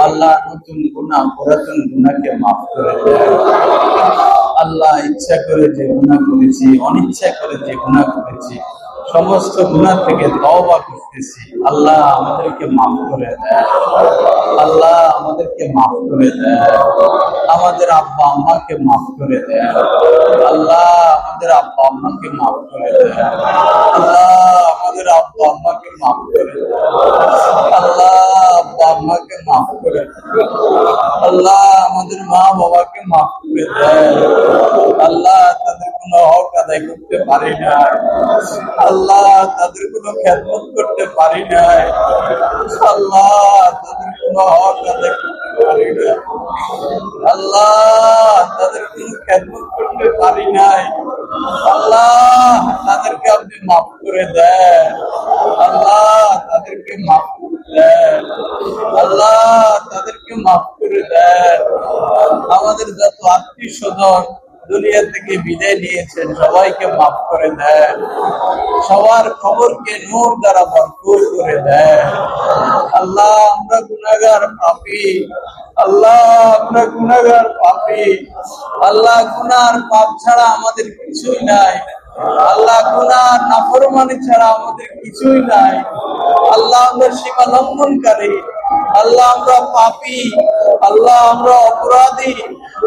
আল্লাহ নতুন গুনাহ পুরাতন গুনাহকে মাফ করে দেন আল্লাহ ইচ্ছা করে যে গুনাহ করেছি অনিচ্ছা করে যে গুনাহ করেছি সমস্ত গুনাহ থেকে তওবা করতেছি আল্লাহ আমাদেরকে মাফ করে দেন আল্লাহ আমাদেরকে মাফ করে দেন আমাদের আব্বা আম্মাকে মাফ করে দেন আল্লাহ আমাদের আব্বা আম্মাকে মাফ করে দেন আল্লাহ আমাদের আব্বা আম্মাকে মাফ করে দেন আল্লাহ আব্বা আম্মাকে মাফ করে দেন আল্লাহ আমাদের মা বাবাকে মাফ করে দেন আল্লাহ তাদের কোনো হক আদায় করতে পারি না আল্লাহ তাদের কোনো খেদমত করতে পারি না আল্লাহ তাদের কোনো হক আদায় করতে পারি না আল্লাহ তাদের কোনো খেদমত করতে পারি নাই আল্লাহ তাদেরকে আপনি মাফ করে দেন আল্লাহ তাদেরকে মাফ করে দেন আল্লাহ তাদেরকে মাফ করে দেন আমাদের যত আত্মীয় স্বজন দুনিয়া থেকে বিদায় নিয়েছেন সবাইকে মাফ করে দেন সবার খবরকে নূর দ্বারা ভরপুর করে দেন আল্লাহ আমরা গুনাহগার পাপী আল্লাহ আমরা গুনাহগার পাপী আল্লাহ গুনার পাপ ছাড়া আমাদের কিছুই নাই আল্লাহ গুনার নাফরমানি ছাড়া আমাদের কিছুই নাই আল্লাহ আমরা সীমা লঙ্ঘনকারী আল্লাহ আমরা পাপী আল্লাহ আমরা অপরাধী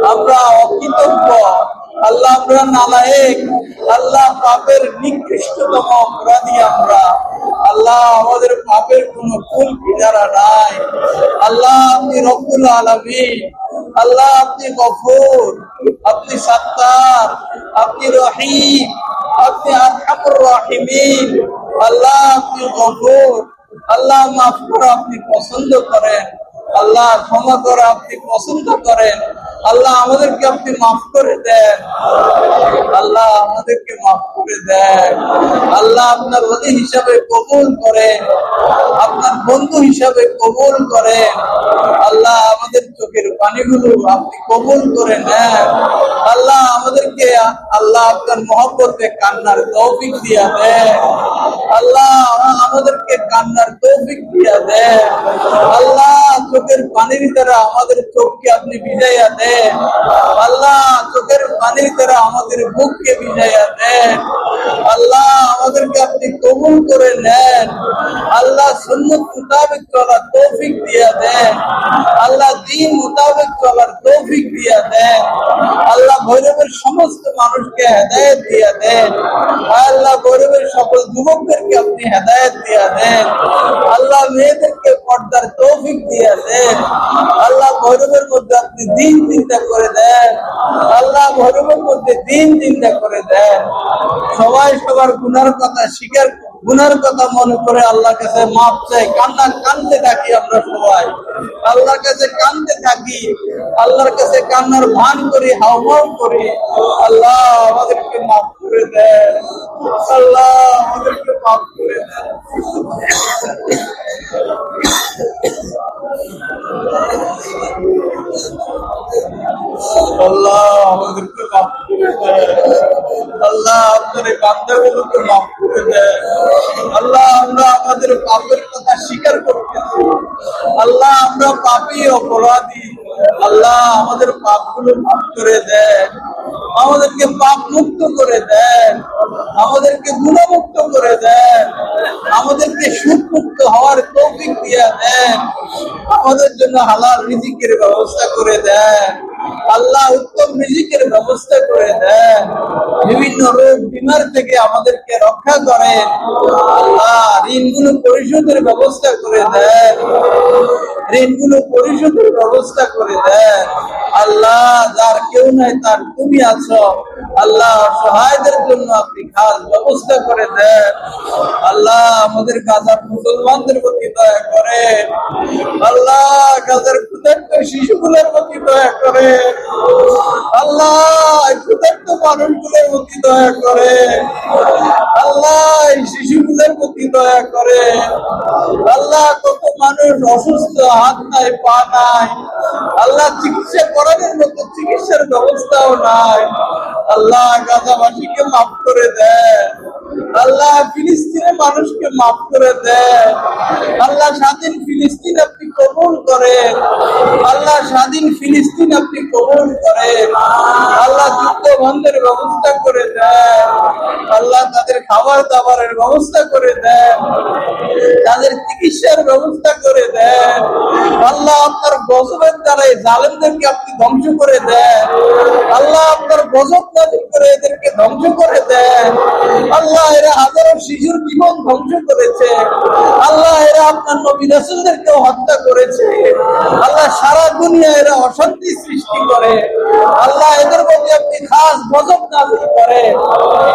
আমরা অকৃতজ্ঞ আল্লাহ আমরা নালায়েক আল্লাহ পাপের নিকৃষ্টতম অপরাধী আমরা আল্লাহ আমাদের পাপের কোনো কুল কিনারা নাই আল্লাহ আপনি রব্বুল আলামিন আল্লাহ আপনি গফুর আপনি সাত্তার আপনি রহিম আপনি আরহামুর রাহিমিন আল্লাহ আপনি গফুর আল্লাহ মাফ করা আপনি পছন্দ করেন আল্লাহ ক্ষমা করা আপনি পছন্দ করেন আল্লাহ আমাদেরকে আপনি মাফ করে দেন আল্লাহ আমাদেরকে মাফ করে দেন আল্লাহ আপনার ওলি হিসাবে কবুল করেন আপনার বন্ধু হিসাবে কবুল করেন আল্লাহ আমাদের চোখের পানিগুলো আপনি কবুল করে নেন আল্লাহ আমাদেরকে আল্লাহ আপনার মহব্বতে কান্নার তৌফিক দিয়া দেন আল্লাহ আমাদেরকে কান্নার তৌফিক দিয়া দেন আল্লাহ চোখের পানির দ্বারা আমাদের চোখকে আপনি ভিজাইয়া দেন আল্লাহ চোখের পানির দ্বারা আমাদের বুককে ভিজাইয়া দেন আল্লাহ আমাদেরকে আপনি কবুল করে নেন আল্লাহ সুন্নাত মুতাবিক চলার তৌফিক দিয়া দেন আল্লাহ দ্বীন মুতাবিক চলার তৌফিক দিয়া দেন আল্লাহ ভৈরবের সমস্ত মানুষকে হেদায়েত দিয়া দেন আল্লাহ ভৈরবের সকল যুবকদেরকে আপনি হেদায়েত দিয়া দেন আল্লাহ মেয়েদেরকে পর্দার তৌফিক দিয়া দেন আল্লাহ ভৈরবের মধ্যে আপনি দিন চিন্তা করে দেন আল্লাহ ভৈরবের মধ্যে দিন চিন্তা করে দেন সবাই সবার গুনার কথা স্বীকার গুনার কথা মনে করে আল্লাহর কাছে মাপ চাই কান্দতে থাকি আমরা সবাই আল্লাহর কাছে কান্দতে থাকি আল্লাহর কাছে কান্নার ভান করি হাওমাও করি আল্লাহ আমাদেরকে মাফ করে দেন আল্লাহ আমাদেরকে মাফ করে দেন আল্লাহ আমাদেরকে মাফ করে দেন। আল্লাহ আপনার এই বান্দাগুলোকে মাফ করে দেন। আল্লাহ আমরা আমাদের পাপের কথা স্বীকার করতেছি। আল্লাহ আমরা পাপী অপরাধী। আল্লাহ আমাদের পাপগুলো মাফ করে দেন। আমাদেরকে পাপ মুক্ত করে দেন। আমাদেরকে গুণমুক্ত করে দেন। আমাদেরকে সুখ মুক্ত হওয়ার তৌফিক দিয়ে দেন। আমাদের জন্য হালাল রিজিকের ব্যবস্থা করে দেন। আল্লাহ উত্তম রিজিকের ব্যবস্থা করে দেন। বিভিন্ন রোগ বিমার থেকে আমাদেরকে রক্ষা করেন। আল্লাহ ঋণগুলো পরিশোধের ব্যবস্থা করে দেন। ঋণগুলো পরিশোধের ব্যবস্থা করে দেন। আল্লাহ যার কেউ নাই তার তুমি আছো। আল্লাহ সহায়দের জন্য আপনি খাস ব্যবস্থা করে দেন। আল্লাহ আমাদের গাজার মুসলমানদের প্রতি দয়া করে। আল্লাহ গাজার ক্ষুধার্ত শিশুগুলোর প্রতি দয়া করে। আল্লাহ ক্ষুধার্ত মানুষগুলোর প্রতি দয়া করে। আল্লাহ এই শিশুগুলোর প্রতি দয়া করে। আল্লাহ কত মানুষ অসুস্থ, হাত নাই পা নাই। আল্লাহ চিকিৎসা করানোর মতো চিকিৎসার ব্যবস্থাও নাই। আল্লাহ গাজাবাসীকে মাফ করে দেন। আল্লাহ ফিলিস্তিনের মানুষকে মাফ করে দেন। আল্লাহ স্বাধীন ফিলিস্তিন আপনি কবুল করেন। আল্লাহ স্বাধীন ফিলিস্তিন আপনি কবুল করেন। আল্লাহ যুদ্ধ বন্ধের ব্যবস্থা করে দেন। আল্লাহ তাদের খাবার দাবারের ব্যবস্থা করে দেন। তাদের চিকিৎসার ব্যবস্থা করে দেন। আল্লাহ আপনার গজবের দ্বারাই জালেমদেরকে আপনি ধ্বংস করে দেন। আল্লাহ আপনার গজব নাযিল করে এদেরকে ধ্বংস করে দেন। আল্লাহ এরা হাজারো শিশুর জীবন ধ্বংস করেছে। আল্লাহ এরা আপনার নবী রাসূলদেরকেও হত্যা করেছে। আল্লাহ সারা দুনিয়া এরা অশান্তি সৃষ্টি করে। আল্লাহ এদের প্রতি আপনি খাস গজব নাযিল করেন।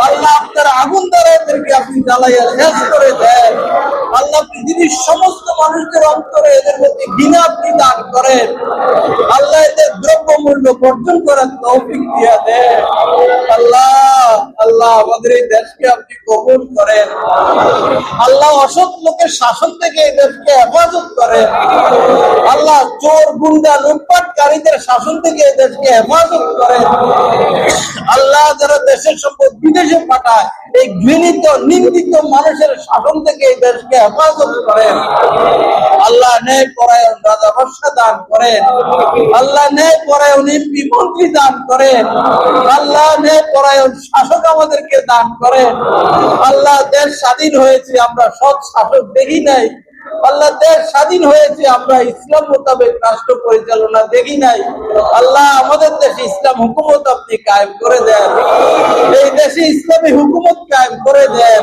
আল্লাহ আপনার আগুন দ্বারা এদেরকে আপনি জ্বালাইয়া শেষ করে দেন। আল্লাহ পৃথিবীর সমস্ত মানুষদের অন্তরে এদের প্রতি ঘৃণা আপনি দান করেন। আল্লাহ এদের দ্রব্যমূল্য বর্জন করার তৌফিক দিয়ে দেন। আল্লাহ আল্লাহ আমাদের এই দেশকে আপনি কবুল করেন। আল্লাহ অসৎ লোকের শাসন থেকে এই দেশকে হেফাজত করেন। আল্লাহ চোর গুন্ডা লুটপাটকারীদের শাসন থেকে এই দেশকে হেফাজত করেন। আল্লাহ যারা দেশের সম্পদ বিদেশে পাঠায় এই ঘৃণিত নিন্দিত মানুষের শাসন থেকে এই দেশকে হেফাজত করেন। আল্লাহ ন্যায় পরায়ণ রাজা বর্ষা দান করেন। আল্লাহ ন্যায় পরায়ণ এমপি মন্ত্রী দান করেন। আল্লাহ ন্যায় পরায়ণ শাসক আমাদেরকে দান করেন। আল্লাহ দেশ স্বাধীন হয়েছে আমরা সৎ শাসক দেখি নাই। আল্লাহ দেশ স্বাধীন হয়েছে আমরা ইসলাম মোতাবেক রাষ্ট্র পরিচালনা দেখি নাই। আল্লাহ আমাদের দেশে ইসলাম হুকুমত আপনি কায়েম করে দেন। এই দেশে ইসলামী হুকুমত কায়েম করে দেন।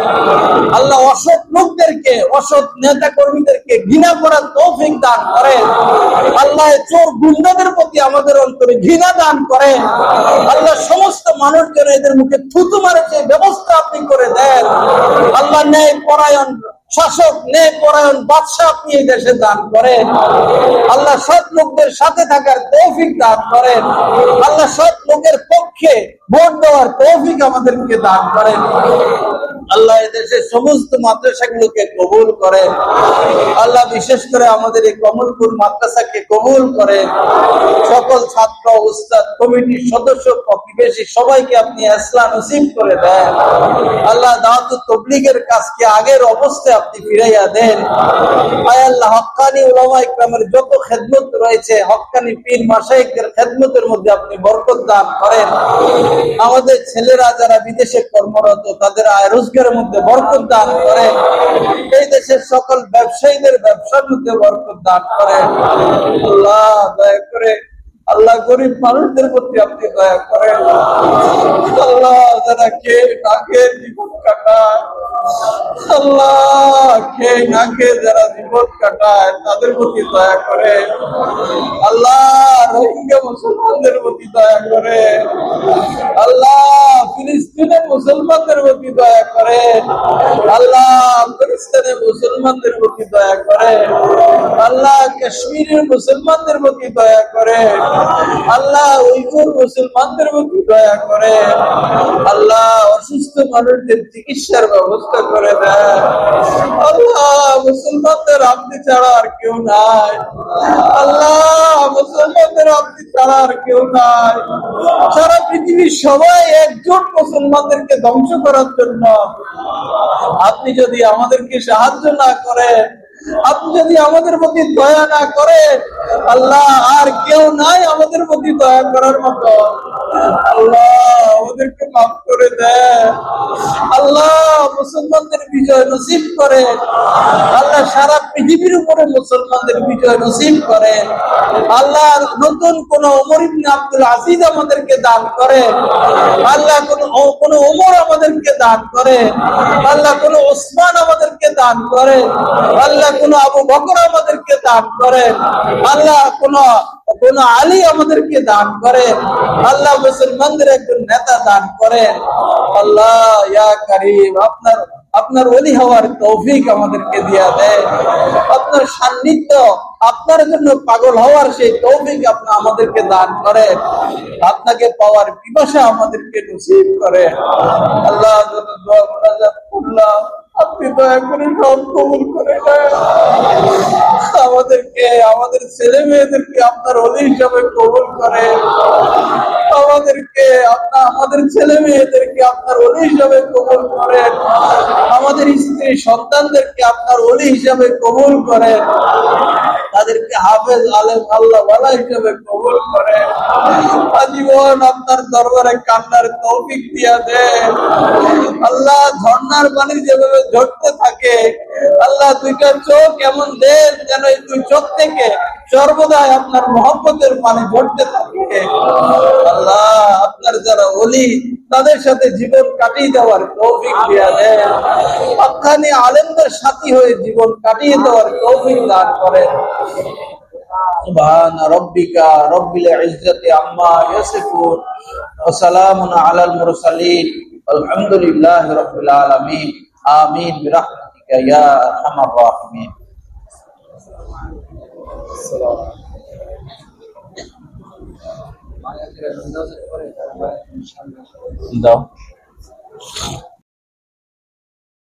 আল্লাহ অসৎ লোকদেরকে অসৎ নেতা কর্মীদেরকে ঘৃণা করার তৌফিক দান করেন। আল্লাহ চোর গুন্ডাদের প্রতি আমাদের অন্তরে ঘৃণা দান করেন। আল্লাহ সমস্ত মানুষজন এদের মুখে থুতু মারে সেই ব্যবস্থা আপনি করে দেন। আল্লাহ ন্যায় পরায়ণ শাসক ন্যায় পরায়ণ বাদশা আপনি এই দেশে দান করেন। আল্লাহ সৎ লোকদের সাথে থাকার তৌফিক দান করেন। আল্লাহ সৎ লোকের পক্ষে ভোট দেওয়ার তৌফিক আমাদেরকে দান করেন। আল্লাহ এদেশের সমস্ত মাদ্রাসাগুলোকে কবুল করেন। আল্লাহ বিশেষ করে আমাদের এই কমলপুর মাদ্রাসাকে কবুল করেন। সকল ছাত্র উস্তাদ কমিটির সদস্য প্রতিবেশী সবাইকে আপনি ইসলাম নসিব করে দেন। আল্লাহ দাওয়াতুত তাবলীগের কাজকে আগের অবস্থায় আপনি ফিরাইয়া দেন। আয় আল্লাহ হক্কানি উলামা ইকরামের যত খেদমত রয়েছে হক্কানি পীর মাশায়েখদের খেদমতের মধ্যে আপনি বরকত দান করেন। আমাদের ছেলেরা যারা বিদেশে কর্মরত তাদের আয় রোজগারের মধ্যে বরকত দান করেন। এই দেশের সকল ব্যবসায়ীদের ব্যবসার মধ্যে বরকত দান করেন। আল্লাহ দয়া করে আল্লাহ গরিব মানুষদের প্রতি আপনি দয়া করেন। আল্লাহ যারা খেয়ে না খেয়ে জীবন কাটায়, আল্লাহ খেয়ে না খেয়ে যারা জীবন কাটায় তাদের প্রতি দয়া করে। আল্লাহ রোহিঙ্গা মুসলমানদের প্রতি দয়া করে। আল্লাহ ফিলিস্তিনের মুসলমানদের প্রতি দয়া করে। আল্লাহ আফগানিস্তানের মুসলমানদের প্রতি দয়া করে। আল্লাহ কাশ্মীরের মুসলমানদের প্রতি দয়া করে। আল্লাহ উইগুর মুসলমানদের প্রতি দয়া করে। আল্লাহ অসুস্থ মানুষদের চিকিৎসার ব্যবস্থা করে দেয়। আল্লাহ মুসলমানদের আপনি ছাড়া আর কেউ নাই। আল্লাহ মুসলমানদের আপনি ছাড়া আর কেউ নাই। সারা পৃথিবীর সবাই একজোট মুসলমানদেরকে ধ্বংস করার জন্য। আপনি যদি আমাদেরকে সাহায্য না করেন, আপনি যদি আমাদের প্রতি দয়া না করেন, আল্লাহ আর কেউ নাই আমাদের প্রতি দয়া করার মতো। আল্লাহ আমাদেরকে মাফ করে দেন। আল্লাহ মুসলমানদের বিজয় নসিব করেন। আল্লাহ সারা পৃথিবীর উপরে মুসলমানদের বিজয় নসিব করেন। আল্লাহ নতুন কোন ওমর ইবনে আব্দুল আজিজ আমাদেরকে দান করেন। আল্লাহ কোন ওমর আমাদেরকে দান করেন। আল্লাহ কোন ওসমান আমাদেরকে দান করেন। আল্লাহ কোন আবু বকর আমাদেরকে দান করেন। আল্লাহ কোন আলী আমাদেরকে দান করেন। আল্লাহ মুসলমানদের একজন নেতা দান করেন। আল্লাহ ইয়া কারীম, আপনার ওলি হওয়ার তৌফিক আমাদেরকে দিয়া দেন। আপনার সান্নিধ্য, আপনার জন্য পাগল হওয়ার সেই তৌফিক আপনি আমাদেরকে দান করেন। আপনাকে পাওয়ার পিপাসা আমাদেরকে নসিব করেন। আল্লাহ যত দোয়া মুনাজাত করলাম, আপনি দয়া করে সব কবুল করে নেন। আমাদেরকে, আমাদের ছেলে মেয়েদেরকে আপনার ওলি হিসাবে কবুল করেন। আমাদের ছেলে মেয়েদেরকে আপনার ওলি হিসাবে কবুল করেন। আমাদের স্ত্রী সন্তানদেরকে আপনার ওলি হিসাবে কবুল করেন। তাদেরকে হাফেজ, আলেম, আল্লাহ ওয়ালা হিসাবে কবুল করেন। আজীবন আপনার দরবারে কান্নার তৌফিক দিয়া দেন। আল্লাহ ঝর্ণার পানি যেভাবে ঝরতে থাকে, আল্লাহ দুইটা চোখ এমন দেন যেন এই দুই চোখ থেকে সর্বদাই আপনার মহব্বতের পানি ঝরতে থাকে। আল্লাহ আপনার যারা ওলি, তাদের সাথে জীবন কাটিয়ে দেওয়ার তৌফিক দিয়া দেন। হক্কানি আলেমদের সাথী হয়ে জীবন কাটিয়ে দেওয়ার তৌফিক দান করেন। সুবহান রাব্বিকা রাব্বিল ইজ্জাতি আম্মা ইয়াসিফুন ওয়া সালামুন আলাল মুরসালিন আলহামদুলিল্লাহি রাব্বিল আলামিন। আমিন বিরহমাতিকা ইয়া আরহামার রাহিমিন। দাও।